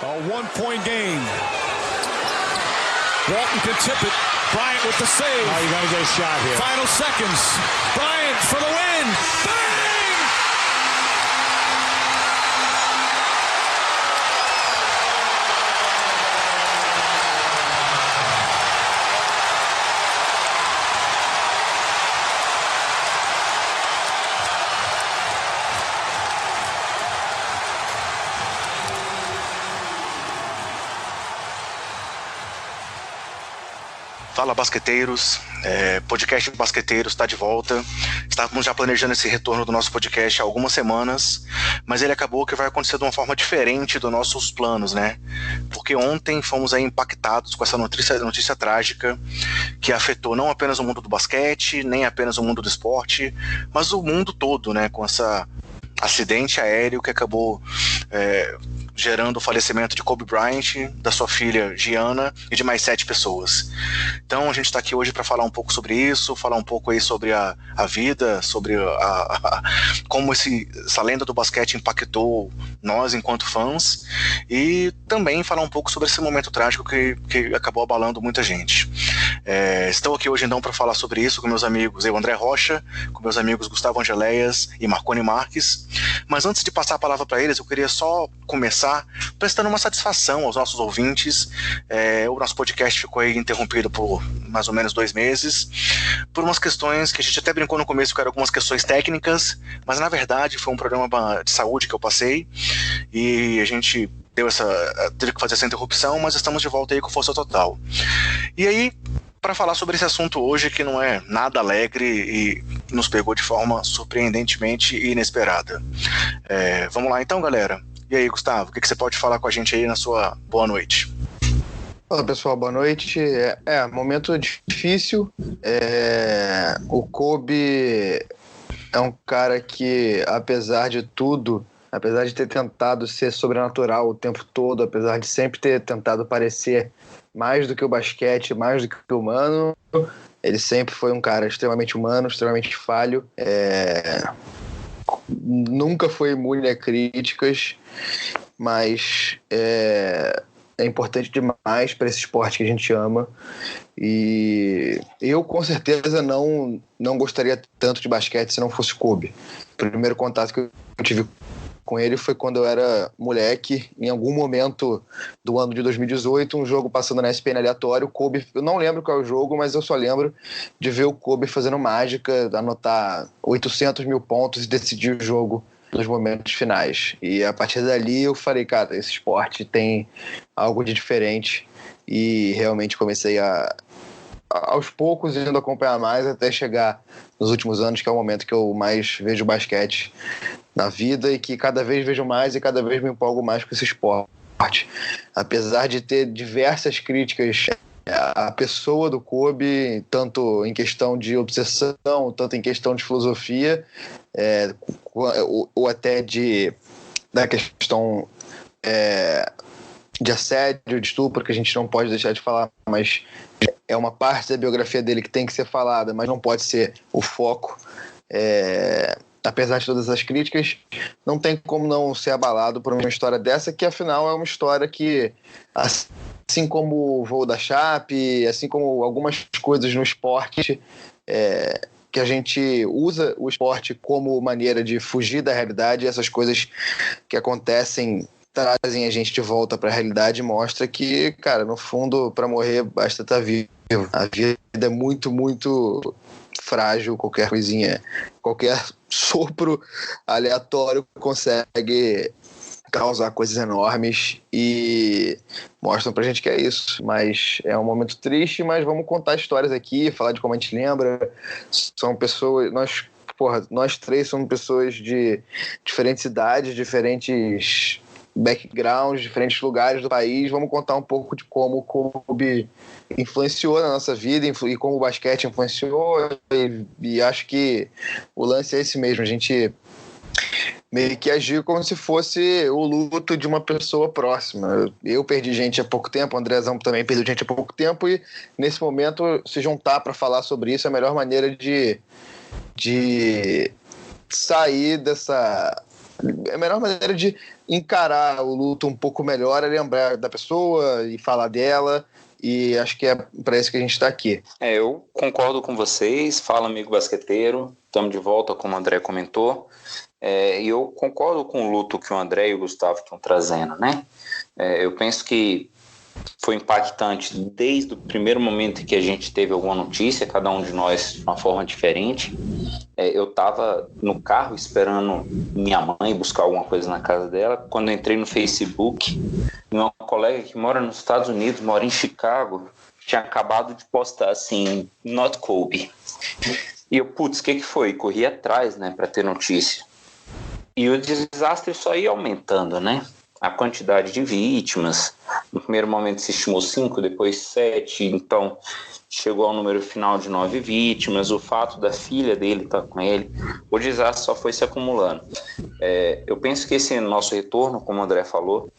A one-point game. Walton can tip it. Bryant with the save. Oh, you got to get a shot here. Final seconds. Bryant for the win. Bang! Fala, basqueteiros, podcast Basqueteiros está de volta. Estávamos já planejando esse retorno do nosso podcast há algumas semanas, mas ele acabou que vai acontecer de uma forma diferente dos nossos planos, né? Porque ontem fomos aí impactados com essa notícia trágica que afetou não apenas o mundo do basquete, nem apenas o mundo do esporte, mas o mundo todo, né? Com esse acidente aéreo que acabou gerando o falecimento de Kobe Bryant, da sua filha Gianna e de mais 7 pessoas. Então a gente está aqui hoje para falar um pouco sobre isso, falar um pouco aí sobre a vida, sobre como essa lenda do basquete impactou nós enquanto fãs, e também falar um pouco sobre esse momento trágico que acabou abalando muita gente. Estou aqui hoje então para falar sobre isso com meus amigos, eu, André Rocha, com meus amigos Gustavo Angeléias e Marconi Marques. Mas antes de passar a palavra para eles, eu queria só começar prestando uma satisfação aos nossos ouvintes. O nosso podcast ficou aí interrompido por mais ou menos 2 meses, por umas questões que a gente até brincou no começo, que eram algumas questões técnicas, mas na verdade foi um problema de saúde que eu passei, e a gente teve que fazer essa interrupção, mas estamos de volta aí com força total. E aí, para falar sobre esse assunto hoje, que não é nada alegre e nos pegou de forma surpreendentemente inesperada. Vamos lá então, galera. E aí, Gustavo, o que você pode falar com a gente aí na sua boa noite? Olá, pessoal, boa noite. Momento difícil. O Kobe é um cara que, apesar de tudo, apesar de ter tentado ser sobrenatural o tempo todo, apesar de sempre ter tentado parecer mais do que o basquete, mais do que o humano, ele sempre foi um cara extremamente humano, extremamente falho. Nunca foi imune a críticas, mas é importante demais para esse esporte que a gente ama. E eu, com certeza, não gostaria tanto de basquete se não fosse Kobe. O primeiro contato que eu tive com ele foi quando eu era moleque, em algum momento do ano de 2018, um jogo passando na ESPN aleatório, o Kobe, eu não lembro qual é o jogo, mas eu só lembro de ver o Kobe fazendo mágica, anotar 800 mil pontos e decidir o jogo nos momentos finais. E a partir dali eu falei, cara, esse esporte tem algo de diferente, e realmente comecei aos poucos indo acompanhar mais até chegar nos últimos anos, que é o momento que eu mais vejo basquete na vida, e que cada vez vejo mais e cada vez me empolgo mais com esse esporte. Apesar de ter diversas críticas à pessoa do Kobe, tanto em questão de obsessão, tanto em questão de filosofia, ou até da questão de assédio, de estupro, que a gente não pode deixar de falar, mas é uma parte da biografia dele que tem que ser falada, mas não pode ser o foco. Apesar de todas as críticas, não tem como não ser abalado por uma história dessa, que afinal é uma história que, assim como o voo da Chape, assim como algumas coisas no esporte, que a gente usa o esporte como maneira de fugir da realidade, essas coisas que acontecem trazem a gente de volta para a realidade e mostra que, cara, no fundo, para morrer basta estar vivo. A vida é muito, muito frágil, qualquer coisinha, qualquer sopro aleatório consegue causar coisas enormes, e mostram pra gente que é isso. Mas é um momento triste, mas vamos contar histórias aqui, falar de como a gente lembra. São pessoas, nós 3 somos pessoas de diferentes idades, diferentes backgrounds, diferentes lugares do país. Vamos contar um pouco de como o Kobe influenciou na nossa vida e como o basquete influenciou, e acho que o lance é esse mesmo, a gente meio que agir como se fosse o luto de uma pessoa próxima. Eu perdi gente há pouco tempo, o Andrezão também perdeu gente há pouco tempo, e nesse momento se juntar para falar sobre isso é a melhor maneira de sair dessa A melhor maneira de encarar o luto um pouco melhor é lembrar da pessoa e falar dela, e acho que é para isso que a gente está aqui. Eu concordo com vocês, fala amigo basqueteiro, estamos de volta como o André comentou, e eu concordo com o luto que o André e o Gustavo estão trazendo, né? Eu penso que foi impactante desde o primeiro momento em que a gente teve alguma notícia, cada um de nós de uma forma diferente. Eu estava no carro esperando minha mãe buscar alguma coisa na casa dela, quando eu entrei no Facebook, uma colega que mora nos Estados Unidos, mora em Chicago, tinha acabado de postar assim, not Kobe. E eu, putz, o que foi? Corri atrás, né, para ter notícia. E o desastre só ia aumentando, né? A quantidade de vítimas. No primeiro momento se estimou 5, depois 7, então chegou ao número final de 9 vítimas. O fato da filha dele estar com ele, o desastre só foi se acumulando. Eu penso que esse nosso retorno, como o André falou,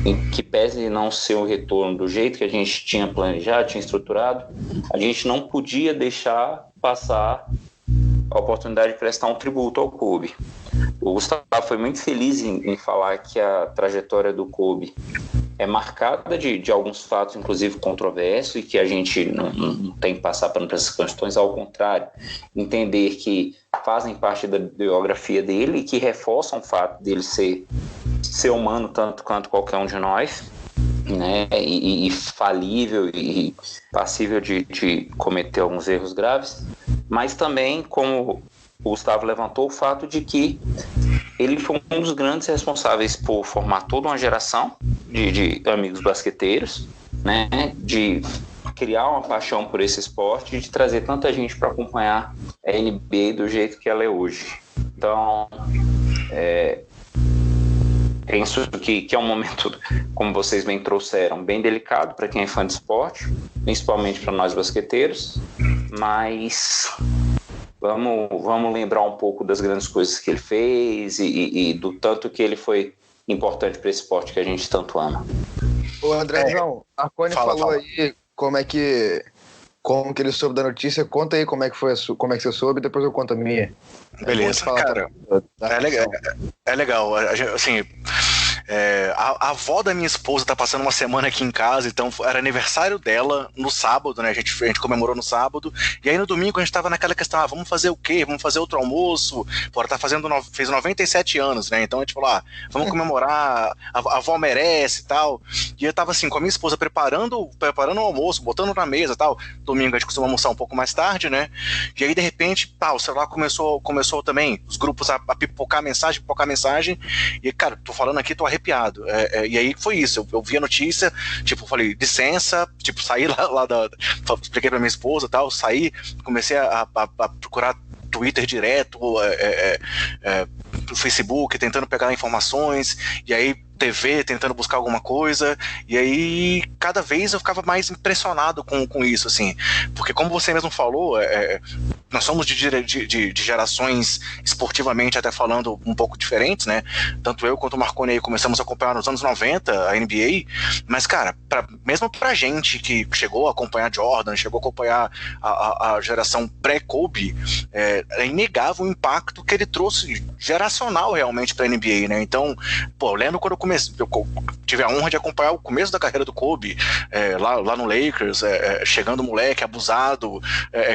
em que pese não ser um retorno do jeito que a gente tinha planejado, tinha estruturado, a gente não podia deixar passar a oportunidade de prestar um tributo ao Kobe. O Gustavo foi muito feliz em falar que a trajetória do Kobe é marcada de alguns fatos, inclusive controversos, e que a gente não tem que passar por essas questões, ao contrário, entender que fazem parte da biografia dele e que reforçam o fato dele ser humano tanto quanto qualquer um de nós, né? E falível e passível de cometer alguns erros graves, mas também, como o Gustavo levantou, o fato de que ele foi um dos grandes responsáveis por formar toda uma geração de amigos basqueteiros, né? De criar uma paixão por esse esporte e de trazer tanta gente para acompanhar a NBA do jeito que ela é hoje. Então, penso que é um momento, como vocês bem trouxeram, bem delicado para quem é fã de esporte, principalmente para nós basqueteiros, mas vamos lembrar um pouco das grandes coisas que ele fez e do tanto que ele foi importante para esse esporte que a gente tanto ama. Ô Andrézão, a Cone falou aí como que ele soube da notícia. Conta aí como é que você soube, depois eu conto a minha. Beleza, cara. É legal. Assim, a avó da minha esposa tá passando uma semana aqui em casa, então era aniversário dela no sábado, né? A gente comemorou no sábado, e aí no domingo a gente tava naquela questão, vamos fazer o quê? Vamos fazer outro almoço? Pô, ela tá fez 97 anos, né? Então a gente falou, vamos comemorar, a avó merece e tal. E eu tava assim, com a minha esposa preparando o almoço, botando na mesa e tal. Domingo a gente costuma almoçar um pouco mais tarde, né? E aí de repente, o celular começou também, os grupos a pipocar mensagem, e cara, tô falando aqui, tô arrepiado. E aí foi isso, eu vi a notícia, tipo, falei, licença, tipo, saí lá expliquei pra minha esposa e tal, saí, comecei a procurar Twitter direto, pro Facebook, tentando pegar informações, e aí TV, tentando buscar alguma coisa, e aí cada vez eu ficava mais impressionado com isso, assim, porque como você mesmo falou, nós somos de gerações esportivamente até falando um pouco diferentes, né, tanto eu quanto o Marconi aí começamos a acompanhar nos anos 90 a NBA, mas cara, mesmo pra gente que chegou a acompanhar Jordan, chegou a acompanhar a geração pré-Kobe, é inegável o impacto que ele trouxe geracional realmente pra NBA, né, então, eu lembro quando eu tive a honra de acompanhar o começo da carreira do Kobe, lá no Lakers, chegando moleque, abusado,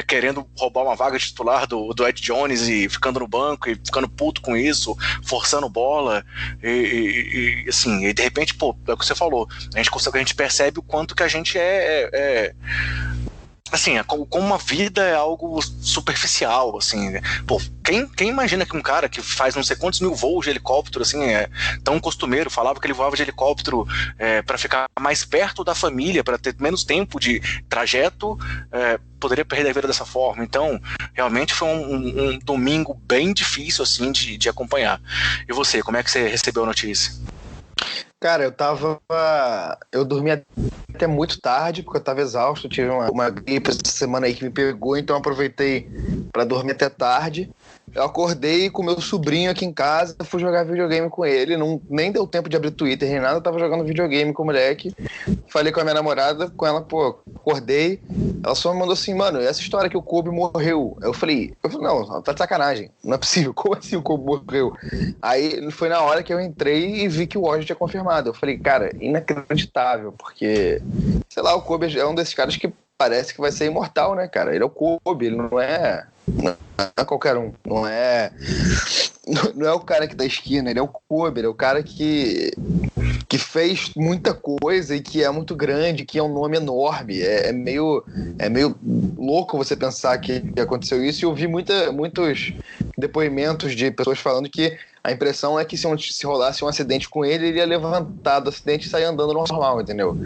querendo roubar uma vaga de titular do Ed Jones e ficando no banco e ficando puto com isso, forçando bola, e assim, e de repente, é o que você falou, a gente percebe o quanto que a gente assim, como uma vida é algo superficial, assim, né? Quem imagina que um cara que faz não sei quantos mil voos de helicóptero, assim, tão costumeiro, falava que ele voava de helicóptero para ficar mais perto da família, para ter menos tempo de trajeto, poderia perder a vida dessa forma. Então, realmente foi um domingo bem difícil, assim, de acompanhar. E você, como é que você recebeu a notícia? Cara, eu dormi até muito tarde, porque eu tava exausto, tive uma gripe essa semana aí que me pegou, então eu aproveitei para dormir até tarde. eu acordei com meu sobrinho aqui em casa, fui jogar videogame com ele, nem deu tempo de abrir Twitter nem nada, eu tava jogando videogame com o moleque. Falei com a minha namorada, com ela, pô, acordei. Ela só me mandou assim, mano, essa história que o Kobe morreu. Eu falei, não, tá de sacanagem, não é possível, como assim o Kobe morreu? Aí foi na hora que eu entrei e vi que o Woj tinha confirmado. Eu falei, cara, inacreditável, porque, sei lá, o Kobe é um desses caras que parece que vai ser imortal, né, cara? Ele é o Kobe, ele não é qualquer um, não é o cara que da esquina, ele é o Kobe, ele é o cara que fez muita coisa e que é muito grande, que é um nome enorme. É meio louco você pensar que aconteceu isso, e eu vi muitos depoimentos de pessoas falando que a impressão é que se rolasse um acidente com ele, ele ia levantar do acidente e sair andando normal, entendeu?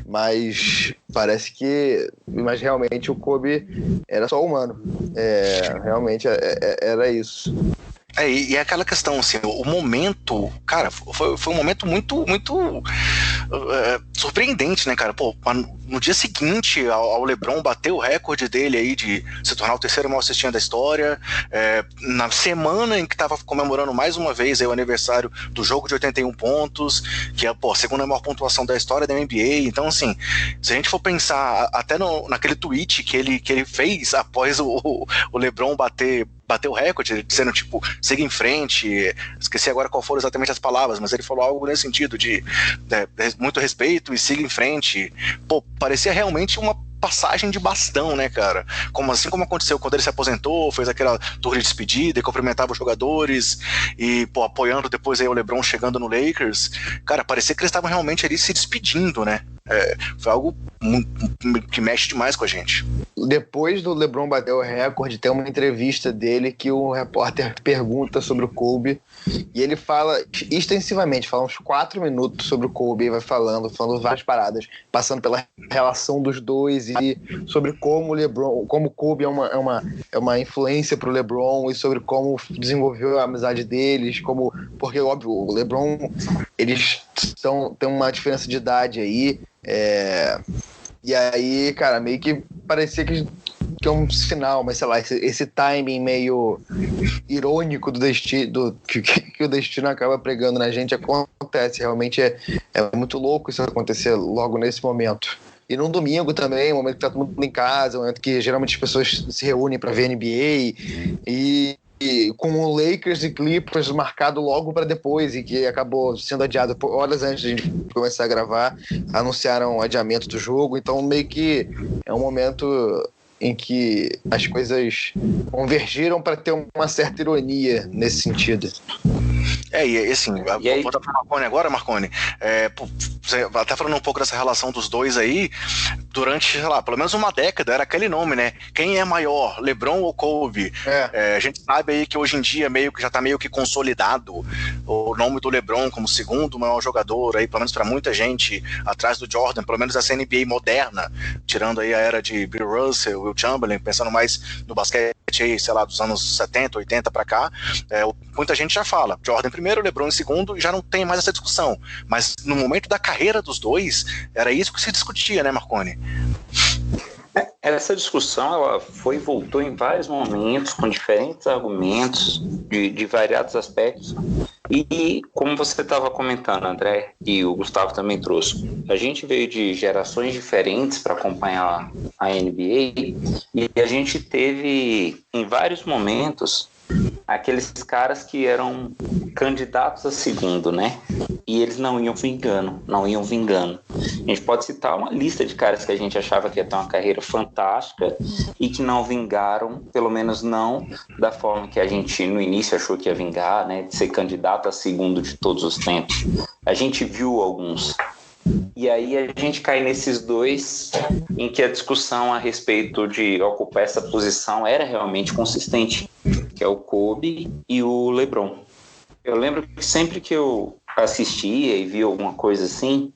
Mas parece que... Mas realmente o Kobe era só humano. Realmente era isso. E é aquela questão, assim, o momento, cara, foi um momento muito surpreendente, né, cara? Pô, no dia seguinte ao LeBron bater o recorde dele aí de se tornar o terceiro maior cestinha da história, na semana em que tava comemorando mais uma vez aí o aniversário do jogo de 81 pontos, que é, pô, a segunda maior pontuação da história da NBA. Então, assim, se a gente for pensar até naquele tweet que ele fez após o LeBron bater o recorde, dizendo, tipo, siga em frente, esqueci agora qual foram exatamente as palavras, mas ele falou algo nesse sentido de muito respeito e siga em frente. Pô, parecia realmente uma passagem de bastão, né, cara? Assim como aconteceu quando ele se aposentou, fez aquela tour de despedida e cumprimentava os jogadores e, pô, apoiando depois aí o LeBron chegando no Lakers. Cara, parecia que eles estavam realmente ali se despedindo, né? Foi algo que mexe demais com a gente. Depois do LeBron bater o recorde, tem uma entrevista dele que o repórter pergunta sobre o Kobe e ele fala extensivamente, fala uns 4 minutos sobre o Kobe, vai falando várias paradas, passando pela relação dos dois e sobre como o Kobe é uma influência pro LeBron e sobre como desenvolveu a amizade deles, porque óbvio, o LeBron, eles têm uma diferença de idade aí, e aí, cara, meio que parecia que é um sinal, mas sei lá, esse timing meio irônico do destino, que o destino acaba pregando na gente acontece. Realmente é muito louco isso acontecer logo nesse momento. E num domingo também, um momento que tá todo mundo em casa, um momento que geralmente as pessoas se reúnem para ver NBA e com o Lakers e Clippers marcado logo para depois e que acabou sendo adiado horas antes de a gente começar a gravar, anunciaram o adiamento do jogo, então meio que é um momento em que as coisas convergiram para ter uma certa ironia nesse sentido. E assim, vou dar para o Marconi agora, Marconi. Você até falando um pouco dessa relação dos dois aí, durante, sei lá, pelo menos uma década era aquele nome, né? Quem é maior, LeBron ou Kobe? A gente sabe aí que hoje em dia já tá meio que consolidado o nome do LeBron como segundo maior jogador aí, pelo menos para muita gente, atrás do Jordan, pelo menos essa NBA moderna, tirando aí a era de Bill Russell, Will Chamberlain, pensando mais no basquete aí, sei lá, dos anos 70, 80 para cá. Muita gente já fala Jordan em primeiro, LeBron em segundo, e já não tem mais essa discussão. Mas no momento da carreira dos dois, era isso que se discutia, né, Marconi? Essa discussão ela foi e voltou em vários momentos, com diferentes argumentos, de variados aspectos. E como você estava comentando, André, e o Gustavo também trouxe, a gente veio de gerações diferentes para acompanhar a NBA e a gente teve, em vários momentos, aqueles caras que eram candidatos a segundo, né? E eles não iam vingando. A gente pode citar uma lista de caras que a gente achava que ia ter uma carreira fantástica e que não vingaram, pelo menos não da forma que a gente no início achou que ia vingar, né? De ser candidato a segundo de todos os tempos. A gente viu alguns. E aí a gente cai nesses dois em que a discussão a respeito de ocupar essa posição era realmente consistente, que é o Kobe e o LeBron. Eu lembro que sempre que eu assistia e via alguma coisa assim,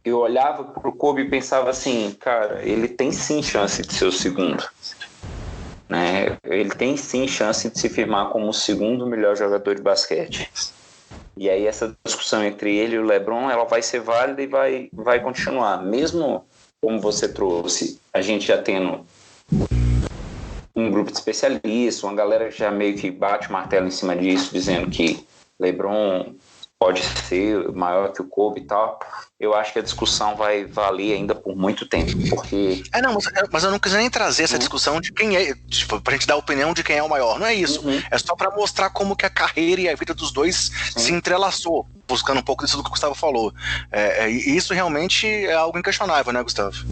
eu olhava pro Kobe e pensava assim, cara, ele tem sim chance de ser o segundo, né? Ele tem sim chance de se firmar como o segundo melhor jogador de basquete. E aí essa discussão entre ele e o LeBron, ela vai ser válida e vai continuar. Mesmo como você trouxe, a gente já tendo um grupo de especialistas, uma galera que já meio que bate o martelo em cima disso, dizendo que LeBron pode ser maior que o Kobe e tal. Eu acho que a discussão vai valer ainda por muito tempo, porque... Não, mas eu não quis nem trazer essa discussão de quem é, tipo, pra gente dar a opinião de quem é o maior, não é isso. É só pra mostrar como que a carreira e a vida dos dois se entrelaçou, buscando um pouco disso do que o Gustavo falou. E isso realmente é algo inquestionável, né, Gustavo?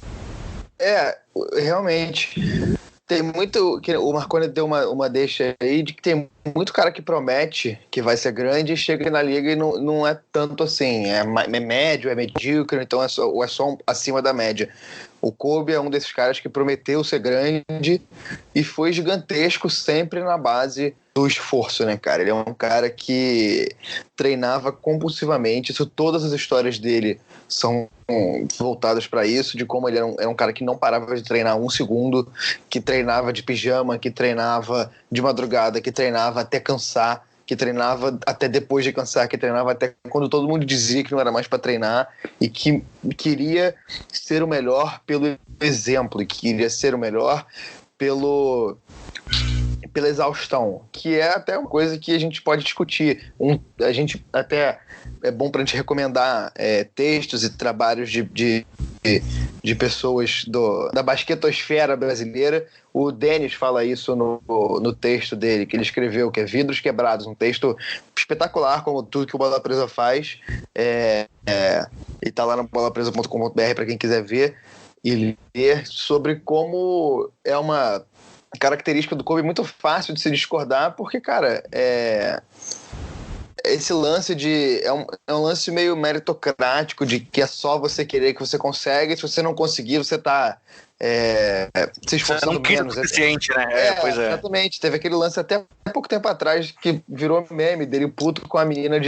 Realmente. Tem muito. O Marconi deu uma deixa aí de que tem muito cara que promete que vai ser grande e chega na liga e não é tanto assim. É médio, é medíocre, então é só acima da média. O Kobe é um desses caras que prometeu ser grande e foi gigantesco sempre na base do esforço, né, cara? Ele é um cara que treinava compulsivamente. Todas as histórias dele são voltadas para isso, de como ele era um cara que não parava de treinar um segundo, que treinava de pijama, que treinava de madrugada, que treinava até cansar, que treinava até depois de cansar, que treinava até quando todo mundo dizia que não era mais para treinar, e que queria ser o melhor pelo exemplo, e que queria ser o melhor pela exaustão, que é até uma coisa que a gente pode discutir. A gente até é bom pra gente recomendar textos e trabalhos de pessoas da basquetosfera brasileira. O Denis fala isso no texto dele, que ele escreveu, que é Vidros Quebrados, um texto espetacular, como tudo que o Bola Presa faz. E tá lá no bolapresa.com.br para quem quiser ver e ler sobre como é uma característica do Kobe muito fácil de se discordar, porque, cara, esse lance é um lance meio meritocrático, de que é só você querer que você consegue, se você não conseguir, você tá se esforçando não quis menos. O suficiente, né? Pois é. Exatamente. Teve aquele lance até pouco tempo atrás que virou meme dele puto com a menina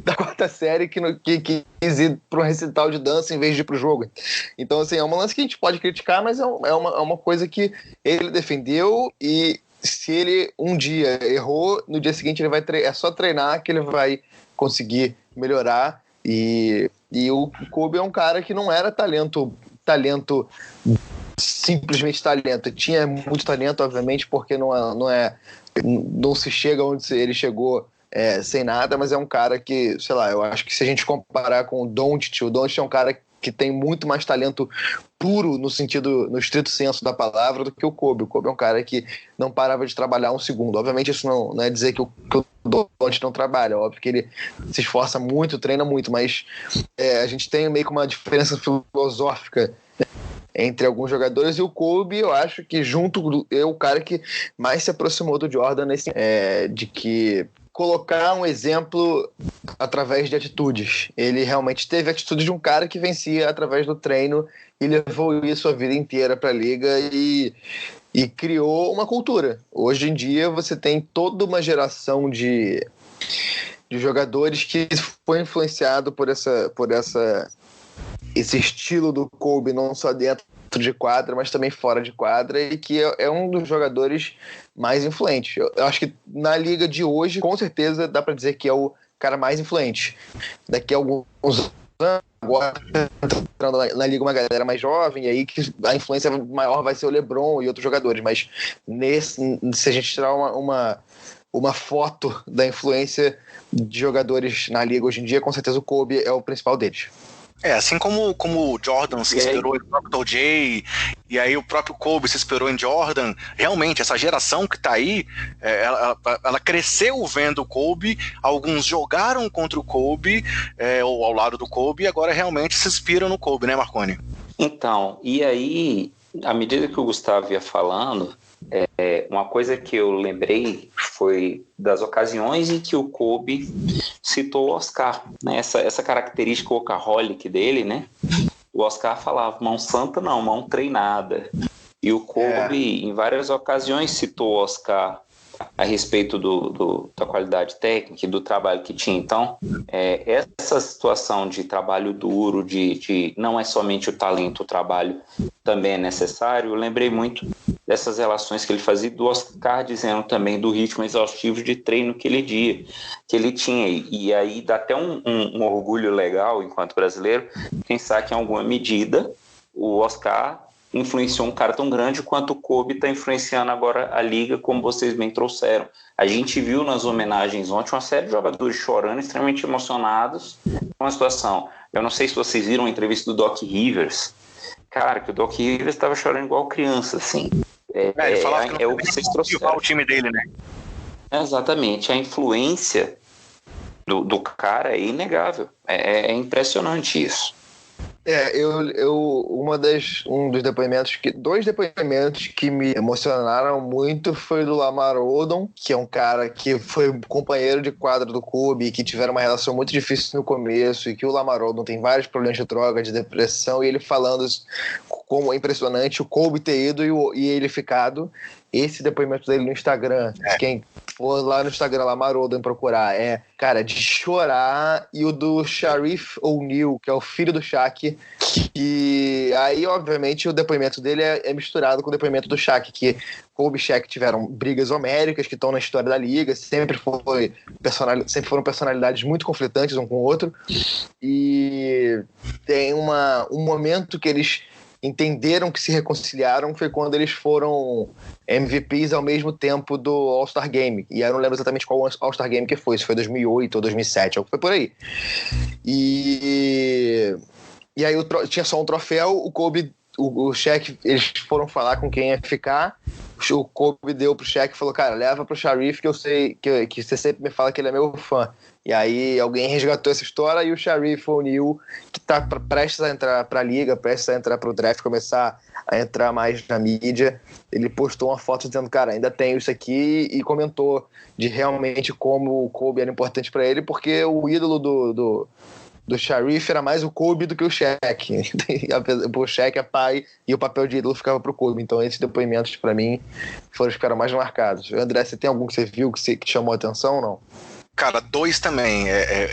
da quarta série que quis ir para um recital de dança em vez de ir pro jogo. Então, assim, é um lance que a gente pode criticar, mas é uma coisa que ele defendeu, e se ele um dia errou, no dia seguinte ele vai é só treinar que ele vai conseguir melhorar. E o Kobe é um cara que não era talento simplesmente talento. Tinha muito talento, obviamente, porque não se chega onde ele chegou sem nada, mas é um cara que, sei lá, eu acho que se a gente comparar com o Doncic é um cara que tem muito mais talento puro no estrito senso da palavra do que o Kobe. O Kobe é um cara que não parava de trabalhar um segundo. Obviamente isso não é dizer que o Doncic não trabalha, óbvio que ele se esforça muito, treina muito, mas a gente tem meio que uma diferença filosófica entre alguns jogadores, e o Kobe, eu acho que é o cara que mais se aproximou do Jordan de que colocar um exemplo através de atitudes. Ele realmente teve a atitude de um cara que vencia através do treino e levou isso a vida inteira para a liga e criou uma cultura. Hoje em dia você tem toda uma geração de jogadores que foi influenciado por esse estilo do Kobe, não só dentro de quadra, mas também fora de quadra, e que é um dos jogadores mais influentes. Eu acho que na liga de hoje, com certeza, dá para dizer que é o cara mais influente. Daqui a alguns anos, agora entrando na liga uma galera mais jovem, e aí que a influência maior vai ser o LeBron e outros jogadores, mas se a gente tirar uma foto da influência de jogadores na liga hoje em dia, com certeza o Kobe é o principal deles. Assim como o Jordan se inspirou em Dr. J, e aí o próprio Kobe se inspirou em Jordan, realmente, essa geração que tá aí, ela cresceu vendo o Kobe, alguns jogaram contra o Kobe, ou ao lado do Kobe, e agora realmente se inspiram no Kobe, né, Marconi? Então, e aí, à medida que o Gustavo ia falando, uma coisa que eu lembrei foi das ocasiões em que o Kobe citou o Oscar, né? Essa característica workaholic dele, né? O Oscar falava mão santa não, mão treinada. E o Kobe, em várias ocasiões, citou o Oscar a respeito da qualidade técnica e do trabalho que tinha. Então, essa situação de trabalho duro, de não é somente o talento, o trabalho também é necessário. Eu lembrei muito dessas relações que ele fazia, do Oscar dizendo também do ritmo exaustivo de treino que ele tinha. E aí dá até um orgulho legal, enquanto brasileiro, pensar que em alguma medida o Oscar influenciou um cara tão grande quanto o Kobe está influenciando agora a liga, como vocês bem trouxeram. A gente viu nas homenagens ontem uma série de jogadores chorando, extremamente emocionados com a situação. Eu não sei se vocês viram a entrevista do Doc Rivers. Cara, que o Doc Rivers estava chorando igual criança, assim. Ele falava que o que vocês trouxeram. O time dele, né? Exatamente. A influência do cara é inegável. É impressionante isso. Dois depoimentos que me emocionaram muito foi do Lamar Odom, que é um cara que foi companheiro de quadra do Kobe, que tiveram uma relação muito difícil no começo, e que o Lamar Odom tem vários problemas de droga, de depressão, e ele falando como é impressionante o Kobe ter ido e ele ficado. Esse depoimento dele no Instagram, quem for lá no Instagram, Lamar Odom, procurar, cara, de chorar. E o do Sharif O'Neal, que é o filho do Shaq, que aí, obviamente, o depoimento dele é misturado com o depoimento do Shaq, que Kobe e Shaq tiveram brigas homéricas que estão na história da liga, sempre foram personalidades muito conflitantes um com o outro, e tem um momento que eles entenderam que se reconciliaram, foi quando eles foram MVPs ao mesmo tempo do All-Star Game. E eu não lembro exatamente qual All-Star Game que foi, se foi 2008 ou 2007, foi por aí. E aí tinha só um troféu, o Kobe, o Shaq, eles foram falar com quem ia ficar, o Kobe deu pro Shaq e falou, cara, leva pro Sharif, que eu sei que você sempre me fala que ele é meu fã. E aí alguém resgatou essa história, e o Sharif O'Neal, que tá prestes a entrar pra liga, prestes a entrar pro draft, começar a entrar mais na mídia, ele postou uma foto dizendo, cara, ainda tenho isso aqui, e comentou de realmente como o Kobe era importante pra ele, porque o ídolo do Sharif era mais o Kobe do que o Shaq. O Shaq é pai e o papel de ídolo ficava pro Kobe. Então esses depoimentos pra mim foram os que eram mais marcados. André, você tem algum que você viu que te chamou a atenção ou não? Cara, 2 também.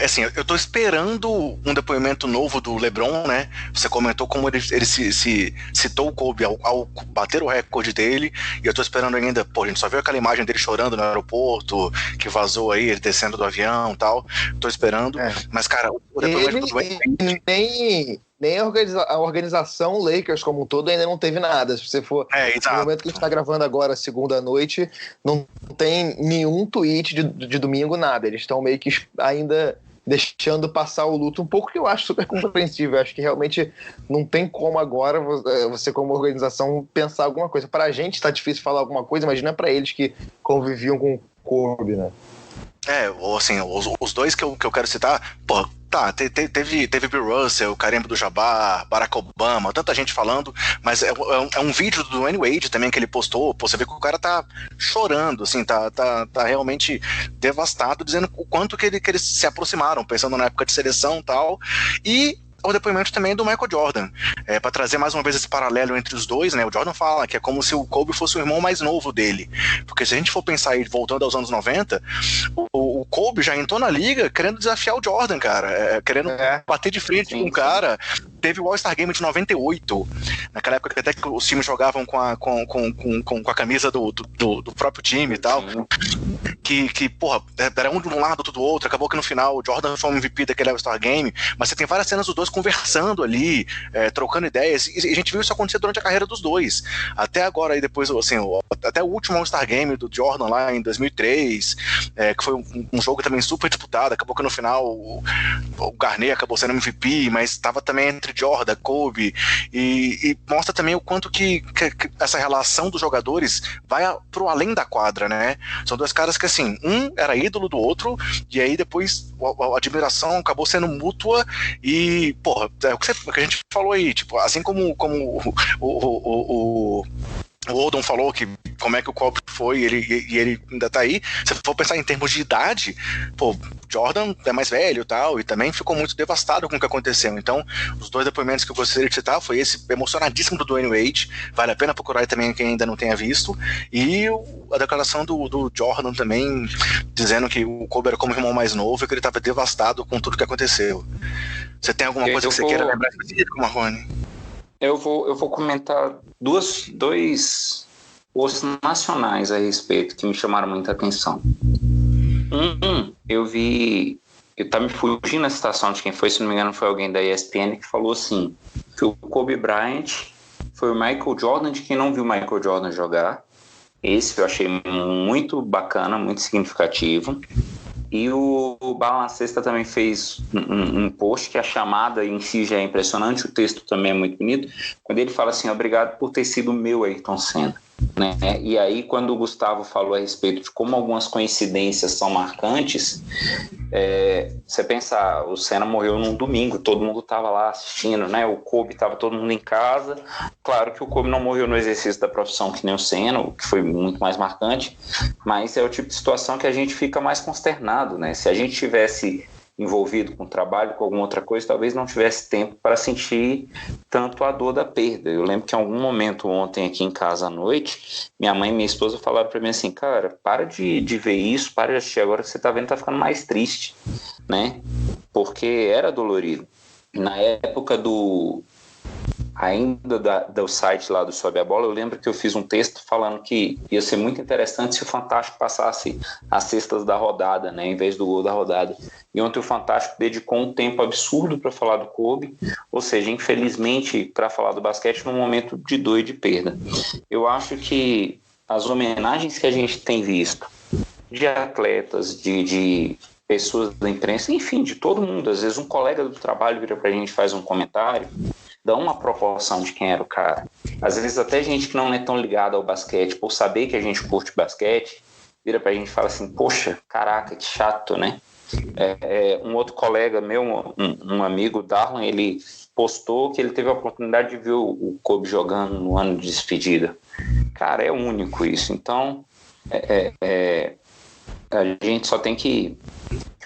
Assim, eu tô esperando um depoimento novo do LeBron, né? Você comentou como ele se citou o Kobe ao bater o recorde dele, e eu tô esperando ainda, a gente só viu aquela imagem dele chorando no aeroporto, que vazou aí, ele descendo do avião e tal. Tô esperando, mas, cara, o depoimento do Dwayne... Nem a organização Lakers como um todo ainda não teve nada. Se você for no momento que a gente está gravando agora, segunda noite, não tem nenhum tweet de domingo, nada. Eles estão meio que ainda deixando passar o luto um pouco, que eu acho super compreensível. Eu acho que realmente não tem como agora você como organização pensar alguma coisa. Para a gente está difícil falar alguma coisa, imagina para eles que conviviam com o Kobe, né? Assim, os dois que eu quero citar, teve Bill Russell, Kareem do Jabbar, Barack Obama, tanta gente falando, mas é um vídeo do Dwayne Wade também que ele postou, você vê que o cara tá chorando, assim, tá realmente devastado, dizendo o quanto que eles se aproximaram, pensando na época de seleção e tal, e o depoimento também do Michael Jordan, para trazer mais uma vez esse paralelo entre os dois, né? O Jordan fala que é como se o Kobe fosse o irmão mais novo dele, porque se a gente for pensar aí, voltando aos anos 90, o Kobe já entrou na liga querendo desafiar o Jordan, cara, querendo bater de frente com o cara. Teve o All-Star Game de 98, naquela época que até que os times jogavam com a camisa do próprio time e tal, que era um de um lado, outro do outro. Acabou que no final o Jordan foi o MVP daquele All-Star Game, mas você tem várias cenas dos dois conversando ali, trocando ideias, e a gente viu isso acontecer durante a carreira dos dois. Até agora, aí depois, assim, até o último All-Star Game do Jordan lá em 2003, que foi um jogo também super disputado. Acabou que no final o Garnett acabou sendo MVP, mas estava também entre Jordan, Kobe, e mostra também o quanto que essa relação dos jogadores vai pro além da quadra, né? São dois caras que, assim, um era ídolo do outro, e aí depois a admiração acabou sendo mútua, e, é o que a gente falou aí, tipo, assim como o Odom falou que como é que o Kobe foi, e ele ainda tá aí. Se for pensar em termos de idade, Jordan é mais velho e tal, e também ficou muito devastado com o que aconteceu. Então, os dois depoimentos que eu gostaria de citar foi esse emocionadíssimo do Dwayne Wade, vale a pena procurar aí também quem ainda não tenha visto, e a declaração do Jordan também, dizendo que o Kobe era como irmão mais novo e que ele estava devastado com tudo que aconteceu. Você tem alguma coisa que você queira lembrar específico, Marrone? Eu vou comentar dois posts nacionais a respeito que me chamaram muita atenção. Eu tá me fugindo a citação de quem foi, se não me engano foi alguém da ESPN, que falou assim, que o Kobe Bryant foi o Michael Jordan, de quem não viu o Michael Jordan jogar. Esse eu achei muito bacana, muito significativo. E o Bala na Sexta também fez um post que a chamada em si já é impressionante, o texto também é muito bonito, quando ele fala assim: obrigado por ter sido meu Ayrton Senna. Né? E aí, quando o Gustavo falou a respeito de como algumas coincidências são marcantes, você pensa, o Senna morreu num domingo, todo mundo estava lá assistindo, né? O Kobe estava todo mundo em casa. Claro que o Kobe não morreu no exercício da profissão que nem o Senna, o que foi muito mais marcante, mas é o tipo de situação que a gente fica mais consternado, né? Se a gente tivesse envolvido com trabalho, com alguma outra coisa, talvez não tivesse tempo para sentir tanto a dor da perda. Eu lembro que em algum momento ontem aqui em casa à noite, minha mãe e minha esposa falaram para mim assim: cara, para de ver isso, para de assistir agora que você está vendo, tá ficando mais triste, né? Porque era dolorido. Na época do site lá do Sobe a Bola, eu lembro que eu fiz um texto falando que ia ser muito interessante se o Fantástico passasse as cestas da rodada, né, em vez do gol da rodada. E ontem o Fantástico dedicou um tempo absurdo para falar do Kobe, ou seja, infelizmente, para falar do basquete num momento de dor e de perda. Eu acho que as homenagens que a gente tem visto de atletas, de pessoas da imprensa, enfim, de todo mundo, às vezes um colega do trabalho vira para a gente e faz um comentário, dá uma proporção de quem era o cara. Às vezes até gente que não é tão ligada ao basquete, por saber que a gente curte basquete, vira pra gente e fala assim: poxa, caraca, que chato, né? Um outro colega meu, um amigo, Darwin, ele postou que ele teve a oportunidade de ver o Kobe jogando no ano de despedida. Cara, é único isso. Então, a gente só tem que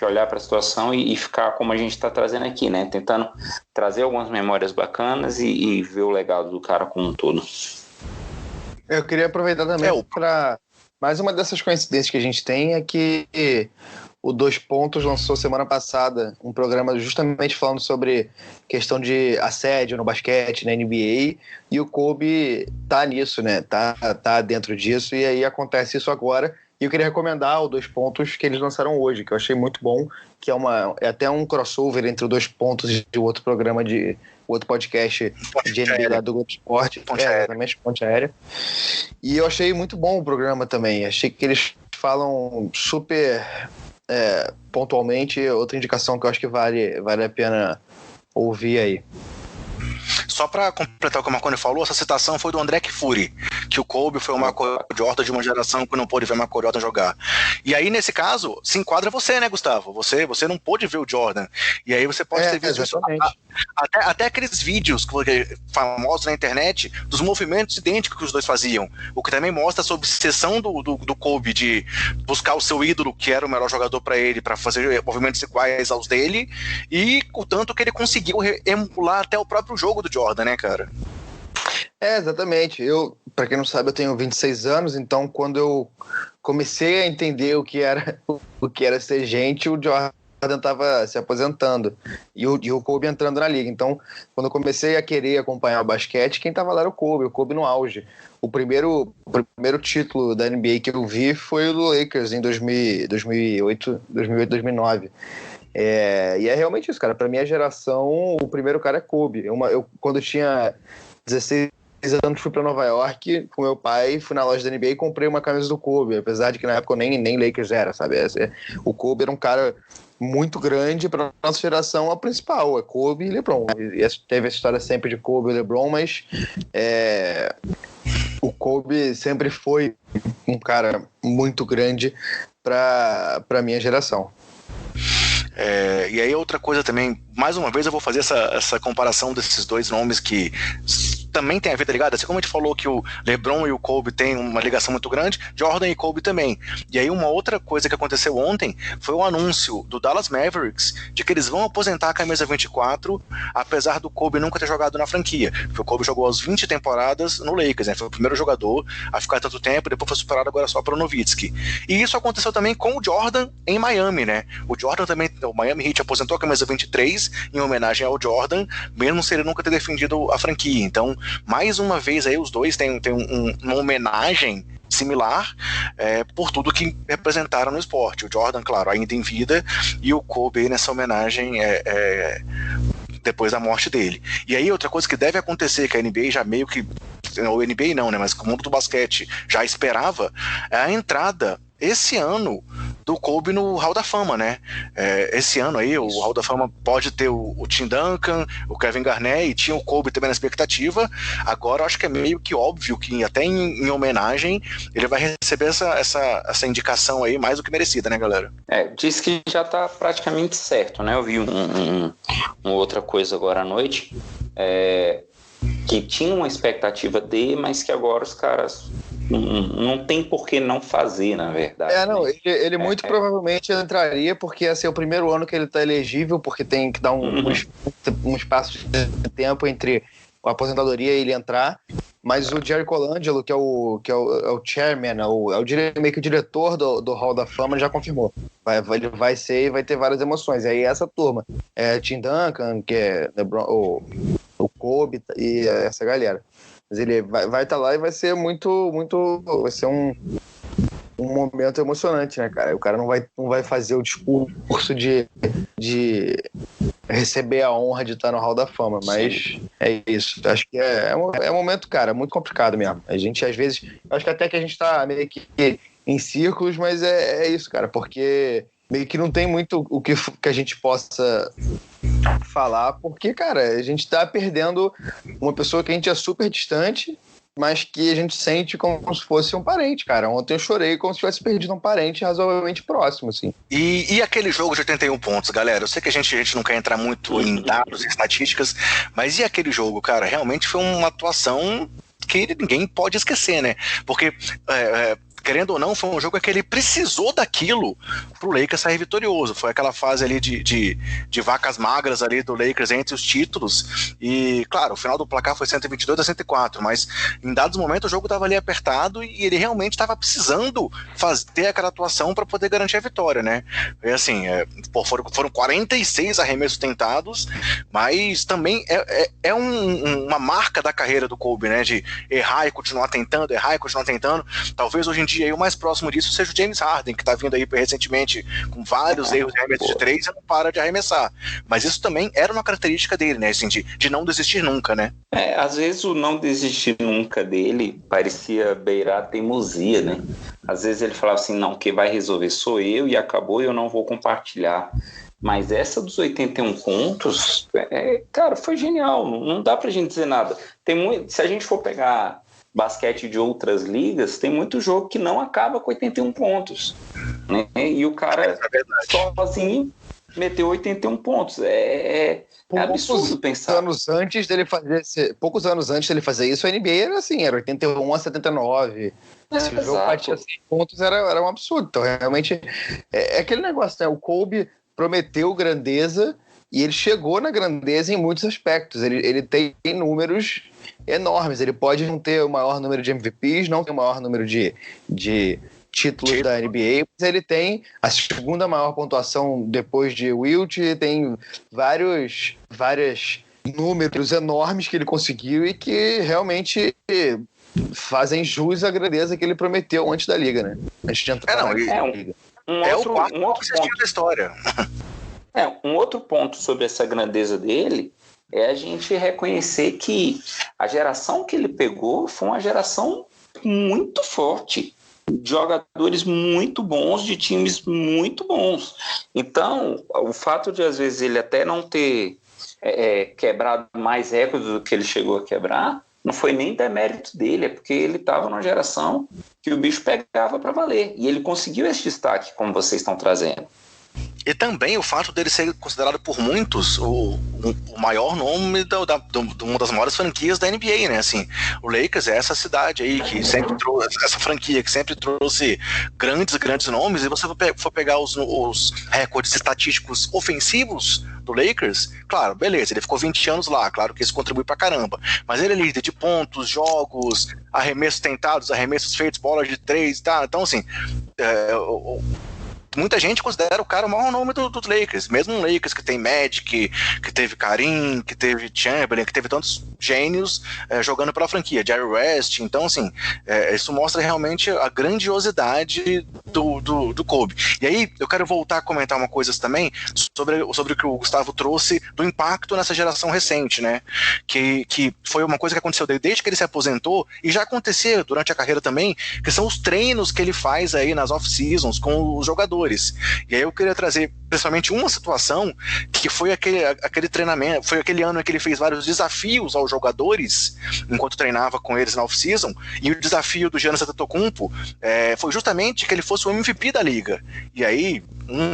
olhar para a situação e ficar como a gente está trazendo aqui, né? Tentando trazer algumas memórias bacanas e ver o legado do cara como um todo. Eu queria aproveitar também para mais uma dessas coincidências que a gente tem é que o Dois Pontos lançou semana passada um programa justamente falando sobre questão de assédio no basquete, na NBA, e o Kobe tá nisso, né? Tá dentro disso, e aí acontece isso agora. E eu queria recomendar o Dois Pontos que eles lançaram hoje, que eu achei muito bom, que é até um crossover entre o Dois Pontos e o outro programa o outro podcast de NBA lá do Globo Esporte. Exatamente, Ponte Aérea. E eu achei muito bom o programa também. Achei que eles falam super pontualmente. Outra indicação que eu acho que vale a pena ouvir aí. Só para completar o que o Marconi falou, essa citação foi do André Kfouri, que o Kobe foi o Michael Jordan de uma geração que não pôde ver o Michael Jordan jogar. E aí, nesse caso, se enquadra você, né, Gustavo? Você não pôde ver o Jordan. E aí você pode ter visto isso. Até aqueles vídeos famosos na internet dos movimentos idênticos que os dois faziam. O que também mostra essa obsessão do Kobe de buscar o seu ídolo, que era o melhor jogador para ele, para fazer movimentos iguais aos dele, e o tanto que ele conseguiu emular até o próprio jogo do Jordan, né, cara? Exatamente. Pra quem não sabe, eu tenho 26 anos, então quando eu comecei a entender o que era ser gente, o Jordan estava se aposentando e o Kobe entrando na liga. Então, quando eu comecei a querer acompanhar o basquete, quem estava lá era o Kobe no auge. O primeiro título da NBA que eu vi foi o do Lakers em 2008, 2009. E é realmente isso, cara. Pra minha geração, o primeiro cara é Kobe. Eu quando eu tinha 16 anos, fui pra Nova York com meu pai, fui na loja da NBA e comprei uma camisa do Kobe, apesar de que na época eu nem Lakers era, sabe? O Kobe era um cara muito grande pra nossa geração, a principal é Kobe e LeBron. E teve essa história sempre de Kobe e LeBron, mas o Kobe sempre foi um cara muito grande pra minha geração. E aí outra coisa também, mais uma vez eu vou fazer essa comparação desses dois nomes que também tem a ver, tá ligado? Assim como a gente falou que o LeBron e o Kobe têm uma ligação muito grande, Jordan e Kobe também. E aí uma outra coisa que aconteceu ontem foi o anúncio do Dallas Mavericks de que eles vão aposentar a camisa 24, apesar do Kobe nunca ter jogado na franquia. Porque o Kobe jogou as 20 temporadas no Lakers, né? Foi o primeiro jogador a ficar tanto tempo, depois foi superado agora só pelo Nowitzki. E isso aconteceu também com o Jordan em Miami, né? O Jordan também, o Miami Heat aposentou a camisa 23 em homenagem ao Jordan, mesmo se ele nunca ter defendido a franquia. Então, mais uma vez aí os dois têm uma homenagem similar por tudo que representaram no esporte. O Jordan, claro, ainda em vida, e o Kobe nessa homenagem depois da morte dele. E aí outra coisa que deve acontecer, que a NBA já meio que, o NBA não, né, mas que o mundo do basquete já esperava, é a entrada esse ano do Kobe no Hall da Fama, né? Esse ano aí, o Hall da Fama pode ter o Tim Duncan, o Kevin Garnett, e tinha o Kobe também na expectativa. Agora eu acho que é meio que óbvio que até em homenagem ele vai receber essa indicação aí mais do que merecida, né, galera? Diz que já tá praticamente certo, né? Eu vi uma outra coisa agora à noite, que tinha uma expectativa dele, mas que agora os caras não tem por que não fazer, na verdade. Ele muito provavelmente entraria, porque ia ser o primeiro ano que ele está elegível, porque tem que dar um espaço de tempo entre a aposentadoria e ele entrar. Mas o Jerry Colangelo, que é o chairman, meio que o diretor do Hall da Fama, já confirmou. Ele vai ser e vai ter várias emoções. E aí essa turma, Tim Duncan, que é LeBron, o Kobe e essa galera. Mas ele vai estar lá e vai ser vai ser um momento emocionante, né, cara? O cara não vai fazer o discurso de receber a honra de estar no Hall da Fama, mas é isso. Acho que é um momento, cara, muito complicado mesmo. A gente, às vezes, acho que até que a gente tá meio que em círculos, mas é isso, cara, porque meio que não tem muito o que a gente possa falar, porque, cara, a gente tá perdendo uma pessoa que a gente é super distante, mas que a gente sente como se fosse um parente, cara. Ontem eu chorei como se tivesse perdido um parente razoavelmente próximo, assim. E aquele jogo de 81 pontos, galera? Eu sei que a gente não quer entrar muito em dados e estatísticas, mas e aquele jogo, cara? Realmente foi uma atuação que ninguém pode esquecer, né? Porque querendo ou não, foi um jogo que ele precisou daquilo pro Lakers sair vitorioso. Foi aquela fase ali de vacas magras ali do Lakers entre os títulos. E, claro, o final do placar foi 122-104, mas em dados momentos o jogo estava ali apertado e ele realmente estava precisando ter aquela atuação para poder garantir a vitória, né? E assim, foram 46 arremessos tentados, mas também é uma marca da carreira do Kobe, né? De errar e continuar tentando, Talvez hoje em dia aí, o mais próximo disso seja o James Harden, que tá vindo aí recentemente com vários erros de arremesso de 3 e não para de arremessar. Mas isso também era uma característica dele, né? Assim, de não desistir nunca, né? Às vezes o não desistir nunca dele parecia beirar a teimosia, né? Às vezes ele falava assim, não, quem vai resolver sou eu e acabou e eu não vou compartilhar. Mas essa dos 81 pontos, cara, foi genial. Não dá pra gente dizer nada. Se a gente for pegar basquete de outras ligas, tem muito jogo que não acaba com 81 pontos, né? E o cara sozinho meteu 81 pontos. É absurdo pensar. Poucos anos antes dele fazer isso, a NBA era assim, era 81-79. Se o jogo batia 100 pontos, era um absurdo. Então, realmente, é aquele negócio, né? O Kobe prometeu grandeza e ele chegou na grandeza em muitos aspectos. Ele tem números enormes. Ele pode não ter o maior número de MVPs, não ter o maior número de títulos da NBA, mas ele tem a segunda maior pontuação depois de Wilt, tem vários números enormes que ele conseguiu e que realmente fazem jus à grandeza que ele prometeu antes da Liga, né? Antes de entrar na Liga. O quarto ponto da história. Um outro ponto sobre essa grandeza dele é a gente reconhecer que a geração que ele pegou foi uma geração muito forte, de jogadores muito bons, de times muito bons. Então, o fato de, às vezes, ele até não ter quebrado mais recordes do que ele chegou a quebrar, não foi nem demérito dele, é porque ele estava numa geração que o bicho pegava para valer. E ele conseguiu esse destaque, como vocês estão trazendo. E também o fato dele ser considerado por muitos o maior nome de uma das maiores franquias da NBA, né? Assim, o Lakers é essa cidade aí que sempre trouxe, essa franquia que sempre trouxe grandes nomes, e você for pegar os recordes estatísticos ofensivos do Lakers, claro, beleza, ele ficou 20 anos lá, claro que isso contribui pra caramba, mas ele é líder de pontos, jogos, arremessos tentados, arremessos feitos, bolas de 3, tá? Então, assim, muita gente considera o cara o maior nome dos Lakers, mesmo um Lakers que tem Magic, que teve Karim, que teve Chamberlain, que teve tantos gênios jogando pela franquia, Jerry West. Então, assim, isso mostra realmente a grandiosidade do Kobe. E aí, eu quero voltar a comentar uma coisa também sobre o que o Gustavo trouxe do impacto nessa geração recente, né? Que foi uma coisa que aconteceu desde que ele se aposentou, e já acontecia durante a carreira também, que são os treinos que ele faz aí nas off-seasons com os jogadores. E aí eu queria trazer principalmente uma situação que foi aquele treinamento, foi aquele ano em que ele fez vários desafios aos jogadores enquanto treinava com eles na off-season, e o desafio do Giannis Antetokounmpo foi justamente que ele fosse o MVP da liga. E aí,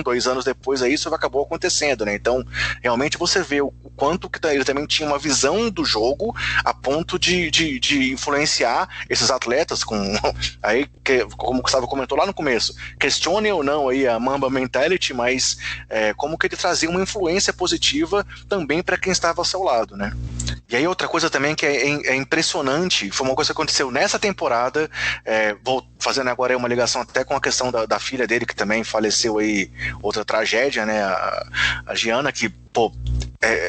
2 anos depois, isso acabou acontecendo, né? Então, realmente você vê o quanto que ele também tinha uma visão do jogo a ponto de influenciar esses atletas aí, como o Gustavo comentou lá no começo, questione ou não aí a Mamba Mentality, mas como que ele trazia uma influência positiva também para quem estava ao seu lado, né? E aí outra coisa também que é impressionante, foi uma coisa que aconteceu nessa temporada, vou fazendo agora aí uma ligação até com a questão da filha dele, que também faleceu aí, outra tragédia, né, a Gianna, que, pô,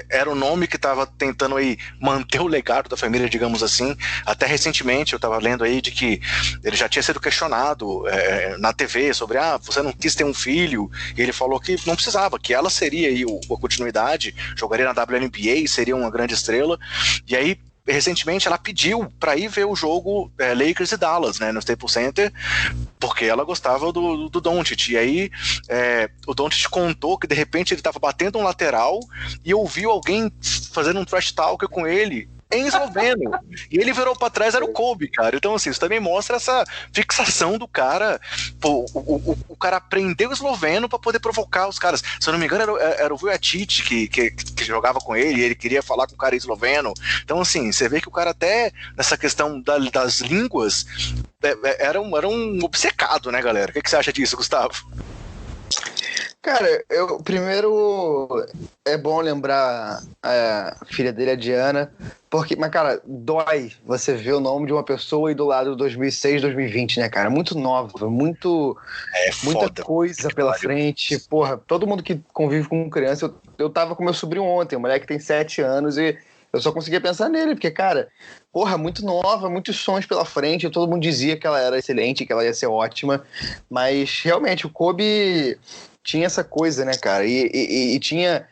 era o nome que estava tentando aí manter o legado da família, digamos assim. Até recentemente eu estava lendo aí de que ele já tinha sido questionado na TV sobre, você não quis ter um filho, e ele falou que não precisava, que ela seria aí a continuidade, jogaria na WNBA, seria uma grande estrela. E aí recentemente ela pediu para ir ver o jogo Lakers e Dallas, né, no Staples Center, porque ela gostava do Doncic. E aí o Doncic contou que de repente ele estava batendo um lateral e ouviu alguém fazendo um trash talk com ele em esloveno, e ele virou pra trás, era o Kobe, cara. Então, assim, isso também mostra essa fixação do cara. Pô, o cara aprendeu esloveno pra poder provocar os caras. Se eu não me engano, era o Vujacic que jogava com ele, e ele queria falar com o cara em esloveno. Então, assim, você vê que o cara até, nessa questão das línguas, era um obcecado, né, galera? O que você acha disso, Gustavo? Cara, primeiro é bom lembrar a filha dele, a Diana, mas, cara, dói você ver o nome de uma pessoa aí do lado de 2006, 2020, né, cara? Muito nova, muita coisa pela frente. Porra, todo mundo que convive com criança, eu tava com meu sobrinho ontem, o moleque tem 7 anos, e eu só conseguia pensar nele, porque, cara, porra, muito nova, muitos sonhos pela frente, todo mundo dizia que ela era excelente, que ela ia ser ótima, mas, realmente, o Kobe tinha essa coisa, né, cara, e tinha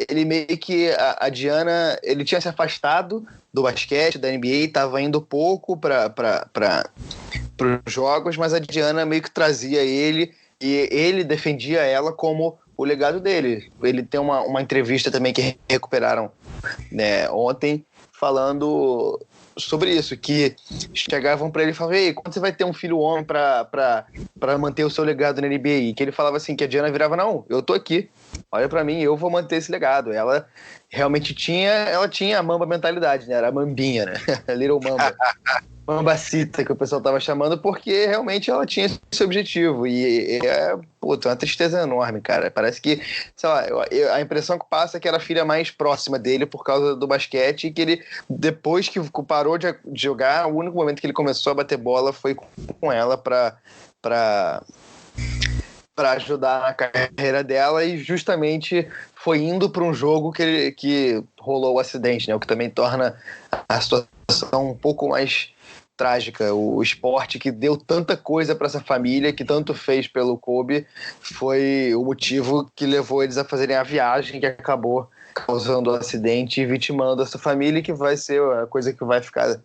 ele meio que, a Diana, ele tinha se afastado do basquete, da NBA, tava indo pouco para os jogos, mas a Diana meio que trazia ele, e ele defendia ela como o legado dele. Ele tem uma entrevista também que recuperaram, né, ontem, falando sobre isso, que chegavam pra ele e falavam: ei, quando você vai ter um filho homem pra manter o seu legado na NBA? E que ele falava assim, que a Diana virava: não, eu tô aqui, olha pra mim, eu vou manter esse legado. Ela realmente tinha a Mamba mentalidade, né? Era a Mambinha, né? Little Mamba. Mambacita, que o pessoal tava chamando, porque realmente ela tinha esse objetivo. E tem uma tristeza enorme, cara. Parece que, sei lá, a impressão que passa é que era a filha mais próxima dele por causa do basquete, e que ele, depois que parou de jogar, o único momento que ele começou a bater bola foi com ela pra ajudar na carreira dela, e justamente foi indo para um jogo que rolou o acidente, né? O que também torna a situação um pouco mais trágica. O esporte que deu tanta coisa para essa família, que tanto fez pelo Kobe, foi o motivo que levou eles a fazerem a viagem que acabou causando o acidente e vitimando essa família, que vai ser a coisa que vai ficar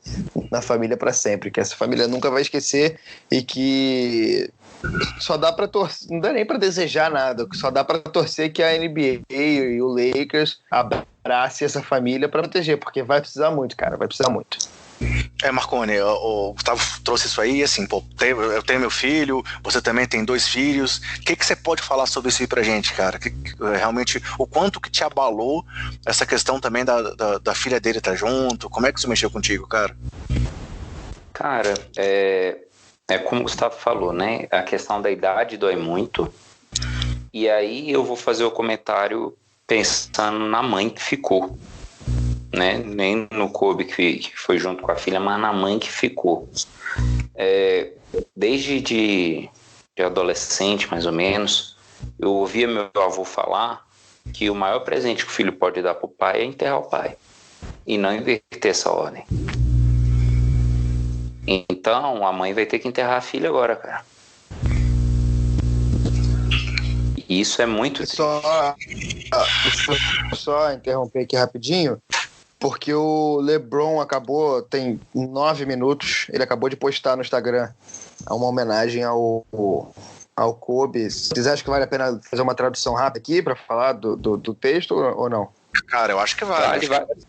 na família para sempre, que essa família nunca vai esquecer, e que só dá para torcer, não dá nem para desejar nada, só dá para torcer que a NBA e o Lakers abrace essa família para proteger, porque vai precisar muito, cara, vai precisar muito. Marconi, o Gustavo trouxe isso aí, assim, pô, eu tenho meu filho, você também tem 2 filhos, o que você pode falar sobre isso aí pra gente, cara? Realmente, o quanto que te abalou essa questão também da filha dele estar junto, como é que isso mexeu contigo, cara? Cara, como o Gustavo falou, né, a questão da idade dói muito, e aí eu vou fazer o comentário pensando na mãe que ficou, né? Nem no Kobe que foi junto com a filha, mas na mãe que ficou. Desde de adolescente, mais ou menos, eu ouvia meu avô falar que o maior presente que o filho pode dar para o pai é enterrar o pai. e não inverter essa ordem. Então, a mãe vai ter que enterrar a filha agora, cara. E isso é muito triste. Só interromper aqui rapidinho, porque o LeBron tem 9 minutos, ele acabou de postar no Instagram uma homenagem ao Kobe. Vocês acham que vale a pena fazer uma tradução rápida aqui para falar do texto ou não? Cara, eu acho que vale.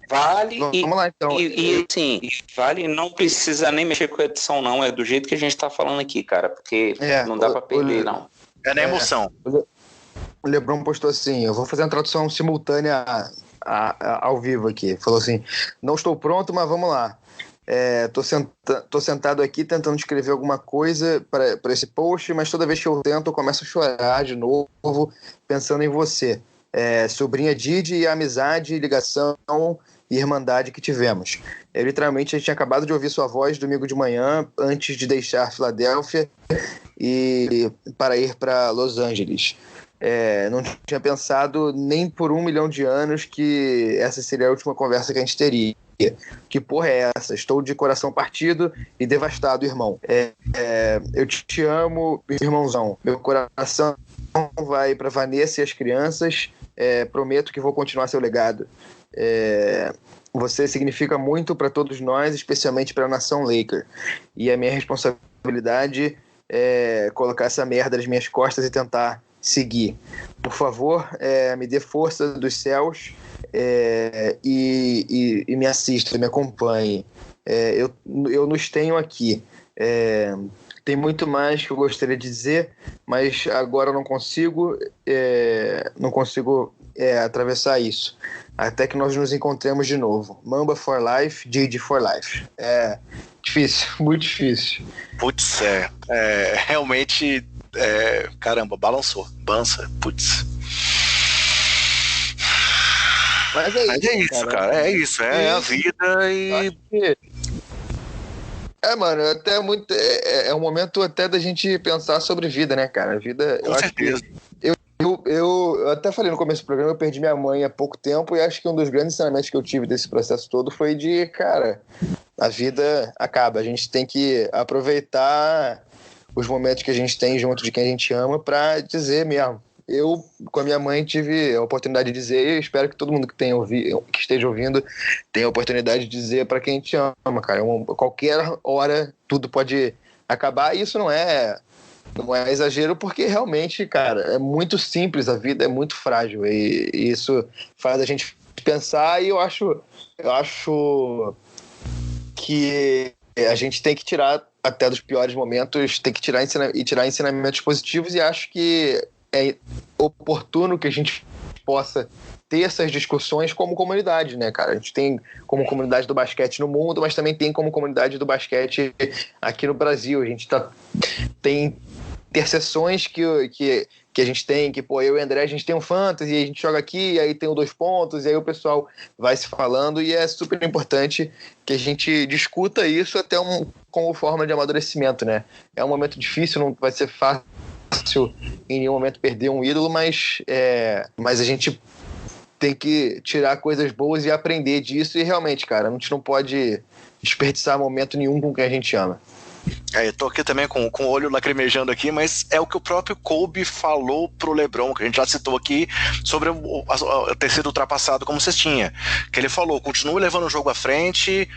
Vale. Vamos lá, então. E assim, vale, não precisa nem mexer com a edição, não. É do jeito que a gente tá falando aqui, cara, porque não dá para perder, não. É na emoção. O LeBron postou assim, eu vou fazer uma tradução simultânea ao vivo aqui. Falou assim, não estou pronto, mas vamos lá. Tô sentado aqui tentando escrever alguma coisa para esse post, mas toda vez que eu tento, eu começo a chorar de novo, pensando em você. Sobrinha Didi e a amizade, ligação e irmandade que tivemos. Literalmente, a gente tinha acabado de ouvir sua voz domingo de manhã, antes de deixar Filadélfia e para ir para Los Angeles. Não tinha pensado nem por 1 milhão de anos que essa seria a última conversa que a gente teria. Que porra é essa? Estou de coração partido e devastado, irmão. Eu te amo, irmãozão. Meu coração vai para Vanessa e as crianças. Prometo que vou continuar seu legado. Você significa muito para todos nós, especialmente para a nação Laker. E a minha responsabilidade é colocar essa merda nas minhas costas e tentar seguir. Por favor, me dê força dos céus e me assista, me acompanhe. Eu nos tenho aqui. Tem muito mais que eu gostaria de dizer, mas agora eu não consigo atravessar isso. Até que nós nos encontremos de novo. Mamba for life, Didi for life. Difícil, muito difícil. Putz, realmente, caramba, balançou. Bança, putz. Mas é isso, cara. É isso, é a vida e... mano, até muito. É um momento até da gente pensar sobre vida, né, cara? A vida. Com certeza. Eu até falei no começo do programa, eu perdi minha mãe há pouco tempo e acho que um dos grandes ensinamentos que eu tive desse processo todo foi de, cara, a vida acaba. A gente tem que aproveitar os momentos que a gente tem junto de quem a gente ama pra dizer mesmo. Eu, com a minha mãe, tive a oportunidade de dizer, e eu espero que todo mundo que esteja ouvindo tenha a oportunidade de dizer para quem te ama, cara. Qualquer hora tudo pode acabar, e isso não é exagero, porque realmente, cara, é muito simples, a vida é muito frágil, e isso faz a gente pensar, e eu acho que a gente tem que tirar até dos piores momentos, tem que tirar ensinamentos positivos, e acho que é oportuno que a gente possa ter essas discussões como comunidade, né, cara? A gente tem como comunidade do basquete no mundo, mas também tem como comunidade do basquete aqui no Brasil. A gente tem interseções que a gente tem, que, eu e o André, a gente tem um fantasy, a gente joga aqui, e aí tem o 2 pontos, e aí o pessoal vai se falando, e é super importante que a gente discuta isso até como forma de amadurecimento, né? É um momento difícil, não vai ser fácil em nenhum momento perder um ídolo, mas a gente tem que tirar coisas boas e aprender disso, e realmente, cara, a gente não pode desperdiçar momento nenhum com quem a gente ama. Eu tô aqui também com o olho lacrimejando aqui, mas é o que o próprio Kobe falou pro LeBron, que a gente já citou aqui, sobre ter sido ultrapassado como cestinha. Que ele falou, continue levando o jogo à frente,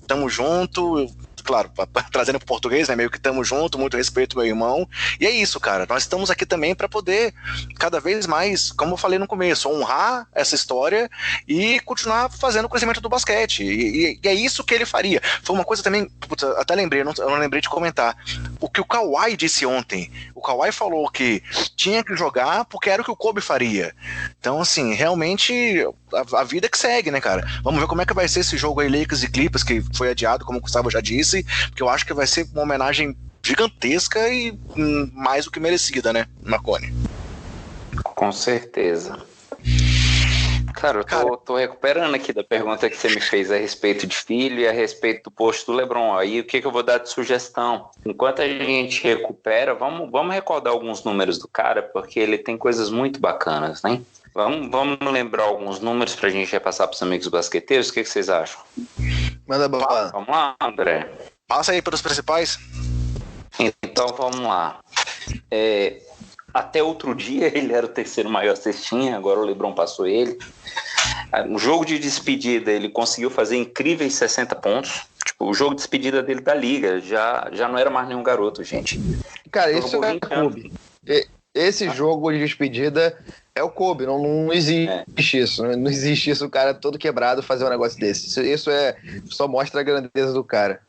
tamo junto... Claro, trazendo para o português, né, meio que tamo junto, muito respeito, meu irmão. E é isso, cara, nós estamos aqui também para poder cada vez mais, como eu falei no começo, honrar essa história e continuar fazendo o crescimento do basquete. E é isso que ele faria. Foi uma coisa também, putz, até lembrei, eu não lembrei de comentar, o que o Kawhi disse ontem. O Kawhi falou que tinha que jogar porque era o que o Kobe faria. Então, assim, realmente a vida que segue, né, cara? Vamos ver como é que vai ser esse jogo aí, Lakers e Clippers, que foi adiado, como o Gustavo já disse, porque eu acho que vai ser uma homenagem gigantesca e mais do que merecida, né, Marconi? Com certeza. Cara, eu tô recuperando aqui da pergunta que você me fez a respeito de filho e a respeito do post do LeBron. Aí o que eu vou dar de sugestão? Enquanto a gente recupera, vamos recordar alguns números do cara, porque ele tem coisas muito bacanas, né? Vamos lembrar alguns números para a gente repassar para os amigos basqueteiros. O que vocês acham? Manda bola. Vamos lá, André. Passa aí pelos principais. Então vamos lá. Até outro dia ele era o terceiro maior cestinha, agora o LeBron passou ele. No jogo de despedida ele conseguiu fazer incríveis 60 pontos. Tipo, o jogo de despedida dele da liga já não era mais nenhum garoto, gente. Cara, isso é o Kobe. Esse jogo de despedida é o Kobe, não existe isso. Não existe isso, o cara todo quebrado fazer um negócio desse. Isso só mostra a grandeza do cara.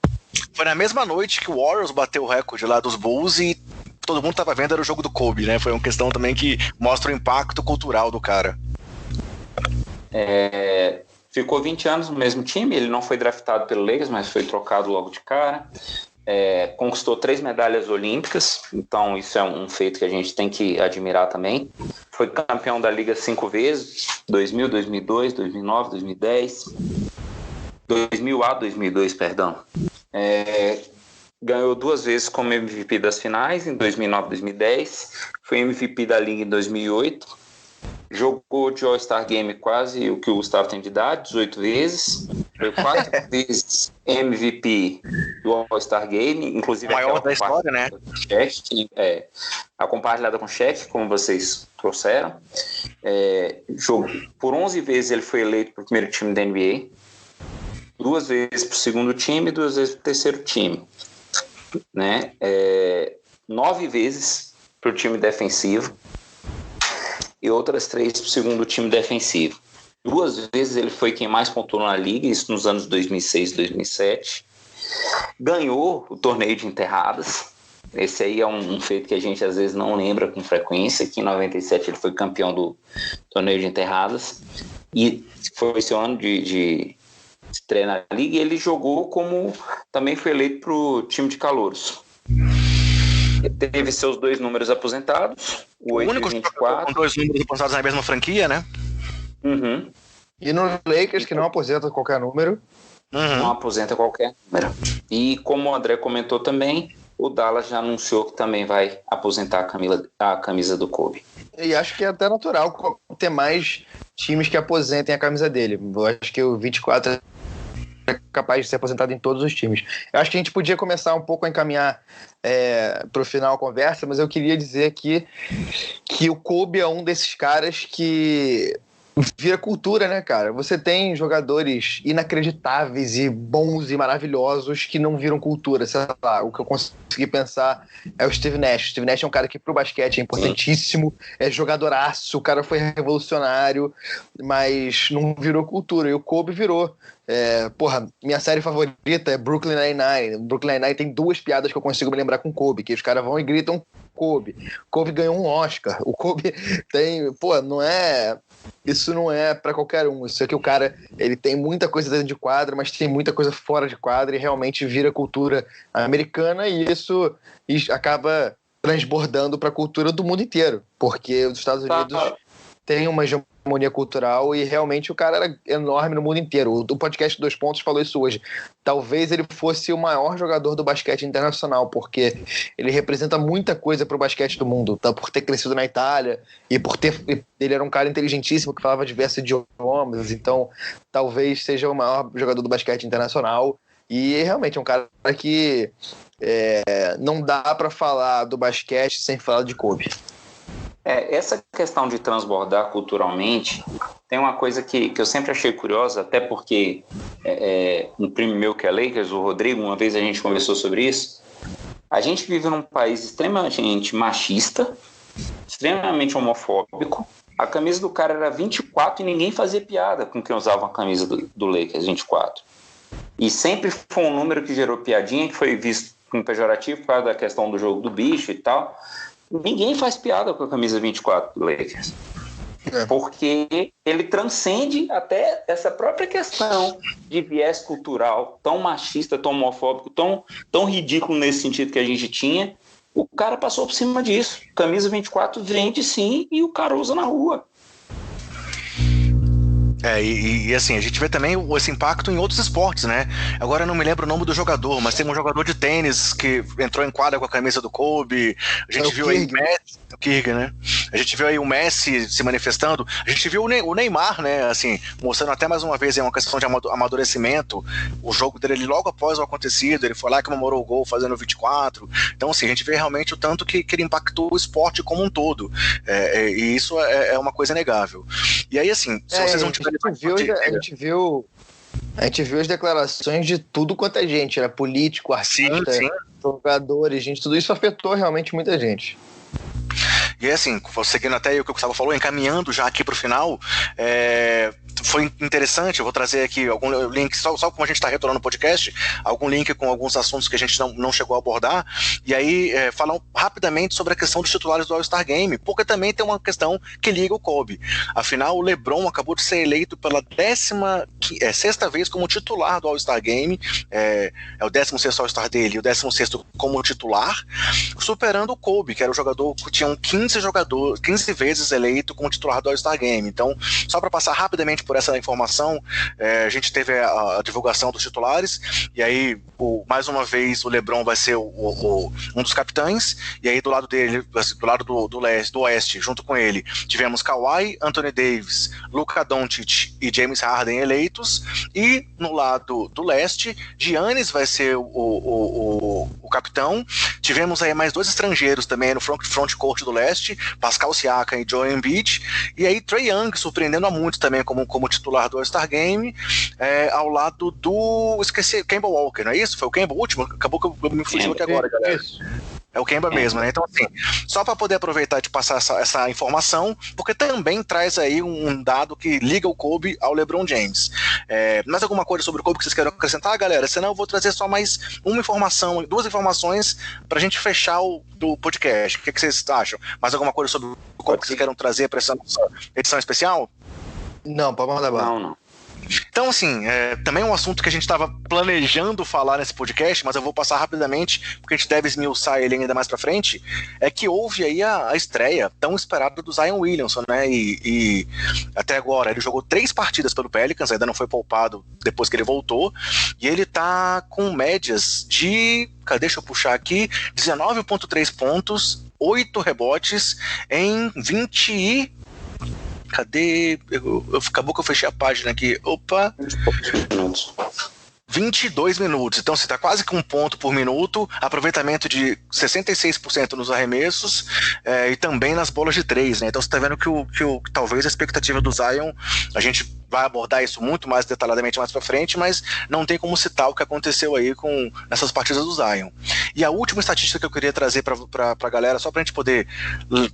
Foi na mesma noite que o Warriors bateu o recorde lá dos Bulls e todo mundo tava vendo, era o jogo do Kobe, né? Foi uma questão também que mostra o impacto cultural do cara. Ficou 20 anos no mesmo time, ele não foi draftado pelo Lakers, mas foi trocado logo de cara. Conquistou 3 medalhas olímpicas, então isso é um feito que a gente tem que admirar também. Foi campeão da Liga 5 vezes, 2000, 2002, 2009, 2010, 2000 a 2002, perdão. Ganhou 2 vezes como MVP das finais, em 2009 e 2010. Foi MVP da Liga em 2008. Jogou de All-Star Game quase o que o Gustavo tem de idade, 18 vezes. Foi 4 vezes MVP do All-Star Game, inclusive o maior da história, né? A compartilhada com o Shaq, como vocês trouxeram. Por 11 vezes ele foi eleito para o primeiro time da NBA, 2 vezes para o segundo time e 2 vezes para o terceiro time, né? 9 vezes para o time defensivo e outras 3 para o segundo time defensivo. 2 vezes ele foi quem mais pontuou na liga, isso nos anos 2006 e 2007. Ganhou o torneio de enterradas. Esse aí é um feito que a gente às vezes não lembra com frequência, que em 97 ele foi campeão do torneio de enterradas. E foi seu ano de estreia na liga, e ele jogou como também foi eleito para o time de calouros. Ele teve seus 2 números aposentados, o 8 único e 24. Com 2 números aposentados na mesma franquia, né? Uhum. E no Lakers, que não aposenta qualquer número. Não aposenta qualquer número. E como o André comentou também, o Dallas já anunciou que também vai aposentar a camisa do Kobe. E acho que é até natural ter mais times que aposentem a camisa dele. Eu acho que o 24 é capaz de ser aposentado em todos os times. Eu acho que a gente podia começar um pouco a encaminhar para o final a conversa, mas eu queria dizer aqui que o Kobe é um desses caras que vira cultura, né, cara? Você tem jogadores inacreditáveis e bons e maravilhosos que não viram cultura. Sei lá, o que eu consegui pensar é o Steve Nash. O Steve Nash é um cara que pro basquete é importantíssimo, é jogadoraço, o cara foi revolucionário, mas não virou cultura. E o Kobe virou. Minha série favorita é Brooklyn Nine-Nine. Brooklyn Nine-Nine tem 2 piadas que eu consigo me lembrar com Kobe, que os caras vão e gritam Kobe. Kobe ganhou um Oscar. O Kobe tem... Isso não é pra qualquer um. Isso aqui o cara, ele tem muita coisa dentro de quadra, mas tem muita coisa fora de quadra e realmente vira cultura americana, e isso acaba transbordando pra cultura do mundo inteiro, porque os Estados Unidos têm uma hegemonia cultural e realmente o cara era enorme no mundo inteiro. O podcast 2 Pontos falou isso hoje. Talvez ele fosse o maior jogador do basquete internacional, porque ele representa muita coisa pro basquete do mundo, tá? Por ter crescido na Itália e ele era um cara inteligentíssimo que falava diversos idiomas, então talvez seja o maior jogador do basquete internacional. E realmente é um cara que não dá para falar do basquete sem falar de Kobe. Essa questão de transbordar culturalmente tem uma coisa que eu sempre achei curiosa, até porque um primo meu que é Lakers, o Rodrigo, uma vez a gente conversou sobre isso. A gente vive num país extremamente machista, extremamente homofóbico. A camisa do cara era 24 e ninguém fazia piada com quem usava a camisa do Lakers 24. E sempre foi um número que gerou piadinha, que foi visto como pejorativo por causa da questão do jogo do bicho e tal. Ninguém faz piada com a camisa 24 do Lakers. Porque ele transcende até essa própria questão de viés cultural tão machista, tão homofóbico, tão ridículo nesse sentido que a gente tinha. O cara passou por cima disso. Camisa 24 vende sim e o cara usa na rua. E assim, a gente vê também esse impacto em outros esportes, né? Agora eu não me lembro o nome do jogador, mas tem um jogador de tênis que entrou em quadra com a camisa do Kobe. A gente viu aí o Kirk, né? A gente viu aí o Messi se manifestando. A gente viu o Neymar, né? Assim, mostrando até mais uma vez uma questão de amadurecimento. O jogo dele logo após o acontecido, ele foi lá e comemorou o gol fazendo 24. Então, assim, a gente vê realmente o tanto que ele impactou o esporte como um todo. E isso é uma coisa inegável. E aí, assim, se vocês não tiverem... A gente viu as declarações de tudo quanto é gente, era político, artista, jogadores, gente, tudo isso afetou realmente muita gente. E assim, seguindo até o que o Gustavo falou, encaminhando já aqui para o final, foi interessante, eu vou trazer aqui algum link, só como a gente está retornando o podcast, algum link com alguns assuntos que a gente não chegou a abordar, e aí falar rapidamente sobre a questão dos titulares do All-Star Game, porque também tem uma questão que liga o Kobe. Afinal, o LeBron acabou de ser eleito pela 16ª vez como titular do All-Star Game, é o 16º All-Star dele, e o 16º como titular, superando o Kobe, que era o jogador que tinha 15 vezes eleito como titular do All-Star Game. Então, só para passar rapidamente por essa informação, a gente teve a divulgação dos titulares, e aí, mais uma vez, o LeBron vai ser um dos capitães, e aí do lado dele, do lado do oeste, junto com ele, tivemos Kawhi, Anthony Davis, Luka Doncic e James Harden eleitos, e no lado do leste, Giannis vai ser o capitão. Tivemos aí mais 2 estrangeiros também no frontcourt do leste, Pascal Siakam e Joel Embiid, e aí Trae Young, surpreendendo a muitos também como titular do All-Star Game, ao lado do... esqueci, Kemba Walker, não é isso? Foi o Kemba o último? Acabou que eu me fugiu aqui agora, galera. Isso. É o Kemba mesmo, né? Então, assim, só para poder aproveitar de passar essa informação, porque também traz aí um dado que liga o Kobe ao LeBron James. Mais alguma coisa sobre o Kobe que vocês querem acrescentar, galera? Senão eu vou trazer só mais 2 informações pra gente fechar o podcast. O que vocês acham? Mais alguma coisa sobre o Kobe que vocês querem trazer para essa nossa edição especial? Não, pode mandar bala. Não. Então, assim, também um assunto que a gente estava planejando falar nesse podcast, mas eu vou passar rapidamente, porque a gente deve esmiuçar ele ainda mais pra frente, é que houve aí a estreia tão esperada do Zion Williamson, né, e até agora ele jogou 3 partidas pelo Pelicans, ainda não foi poupado depois que ele voltou, e ele tá com médias de, deixa eu puxar aqui, 19,3 pontos, 8 rebotes em 20 Cadê? Acabou que eu fechei a página aqui. Opa! 22 minutos. Então, você está quase com 1 ponto por minuto, aproveitamento de 66% nos arremessos e também nas bolas de 3, né? Então, você está vendo que talvez a expectativa do Zion, a gente vai abordar isso muito mais detalhadamente mais para frente, mas não tem como citar o que aconteceu aí nessas partidas do Zion. E a última estatística que eu queria trazer para a galera, só para a gente poder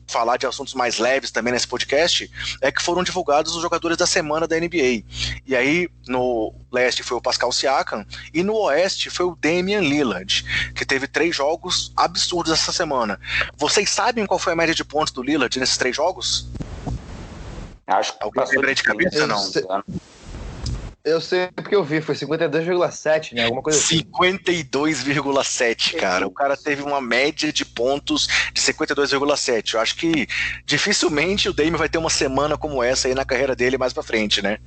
falar de assuntos mais leves também nesse podcast, é que foram divulgados os jogadores da semana da NBA. E aí, no leste foi o Pascal Siakam, e no oeste foi o Damian Lillard, que teve 3 jogos absurdos essa semana. Vocês sabem qual foi a média de pontos do Lillard nesses 3 jogos? Acho que alguém lembra de cabeça? Não. Eu sei porque eu vi, foi 52,7, né? Alguma coisa assim. 52,7, cara. O cara teve uma média de pontos de 52,7. Eu acho que dificilmente o Damian vai ter uma semana como essa aí na carreira dele mais pra frente, né?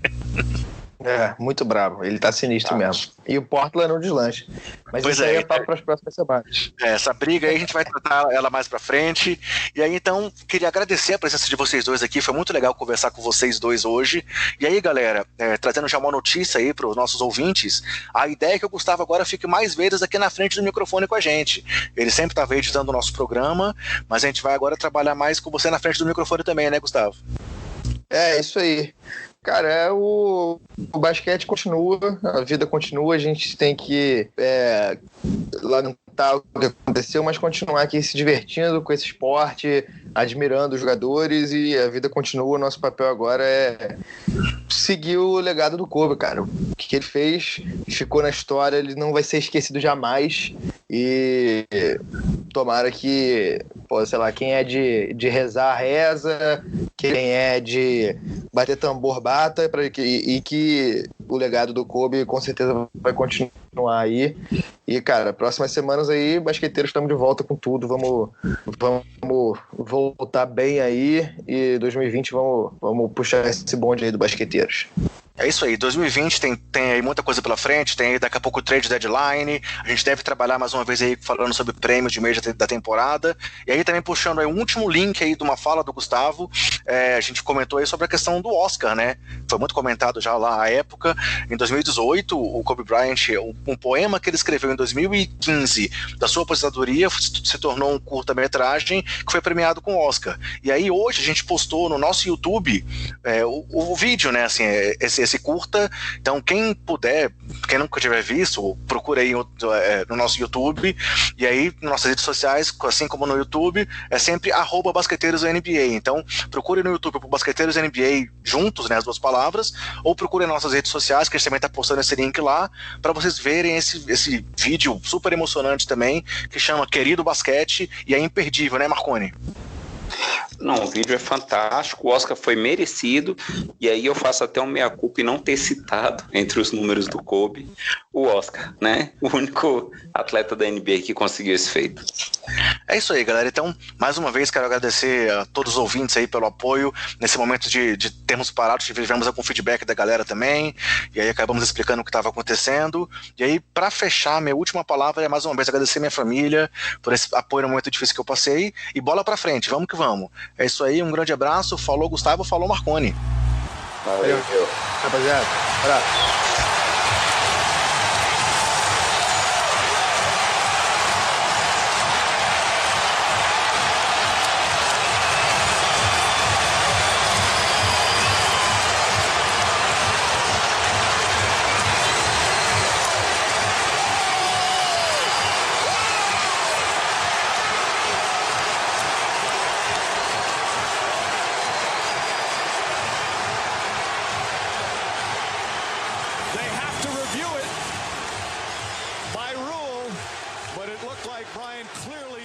Muito bravo. Ele tá sinistro mesmo. E o Portland não deslancha. Mas isso aí é papo para as próximas semanas. Essa briga aí a gente vai tratar ela mais pra frente. E aí, então, queria agradecer a presença de vocês dois aqui. Foi muito legal conversar com vocês dois hoje. E aí, galera, trazendo já uma notícia aí pros nossos ouvintes, a ideia é que o Gustavo agora fique mais vezes aqui na frente do microfone com a gente. Ele sempre estava editando o nosso programa, mas a gente vai agora trabalhar mais com você na frente do microfone também, né, Gustavo? É, isso aí. Cara, o basquete continua, a vida continua, a gente tem que lamentar o que aconteceu, mas continuar aqui se divertindo com esse esporte, admirando os jogadores, e a vida continua. O nosso papel agora é seguir o legado do Kobe, cara. O que ele fez ficou na história, ele não vai ser esquecido jamais, e tomara que, sei lá, quem é de rezar, reza, quem é de bater tambor bata e que o legado do Kobe com certeza vai continuar aí. E, cara, próximas semanas aí, basqueteiros, estamos de volta com tudo. Vamos voltar bem aí e 2020 vamos puxar esse bonde aí do Basqueteiros. É isso aí, 2020 tem aí muita coisa pela frente, tem aí daqui a pouco o trade deadline, a gente deve trabalhar mais uma vez aí falando sobre prêmios de mês da temporada, e aí também puxando aí um último link aí de uma fala do Gustavo, a gente comentou aí sobre a questão do Oscar, né, foi muito comentado já lá à época, em 2018 o Kobe Bryant, um poema que ele escreveu em 2015 da sua aposentadoria se tornou um curta-metragem que foi premiado com o Oscar, e aí hoje a gente postou no nosso YouTube o vídeo, né, assim, esse curta, então quem puder, quem nunca tiver visto, procura aí no nosso YouTube, e aí nas nossas redes sociais, assim como no YouTube, é sempre @basqueteirosNBA, então procure no YouTube por Basqueteiros NBA juntos, né, as duas palavras, ou procure nas nossas redes sociais, que a gente também tá postando esse link lá, para vocês verem esse vídeo super emocionante também, que chama Querido Basquete, e é imperdível, né, Marconi? Não, o vídeo é fantástico, o Oscar foi merecido, e aí eu faço até um meia-culpa em não ter citado entre os números do Kobe o Oscar, né? O único atleta da NBA que conseguiu esse feito. É isso aí, galera. Então, mais uma vez, quero agradecer a todos os ouvintes aí pelo apoio nesse momento de termos parado, tivemos algum feedback da galera também, e aí acabamos explicando o que estava acontecendo. E aí, para fechar, minha última palavra é mais uma vez agradecer minha família por esse apoio no momento difícil que eu passei, e bola pra frente, vamos que vamos. É isso aí, um grande abraço, falou Gustavo, falou Marconi. Valeu. Rapaziada, abraço. By rule, but it looked like Bryant clearly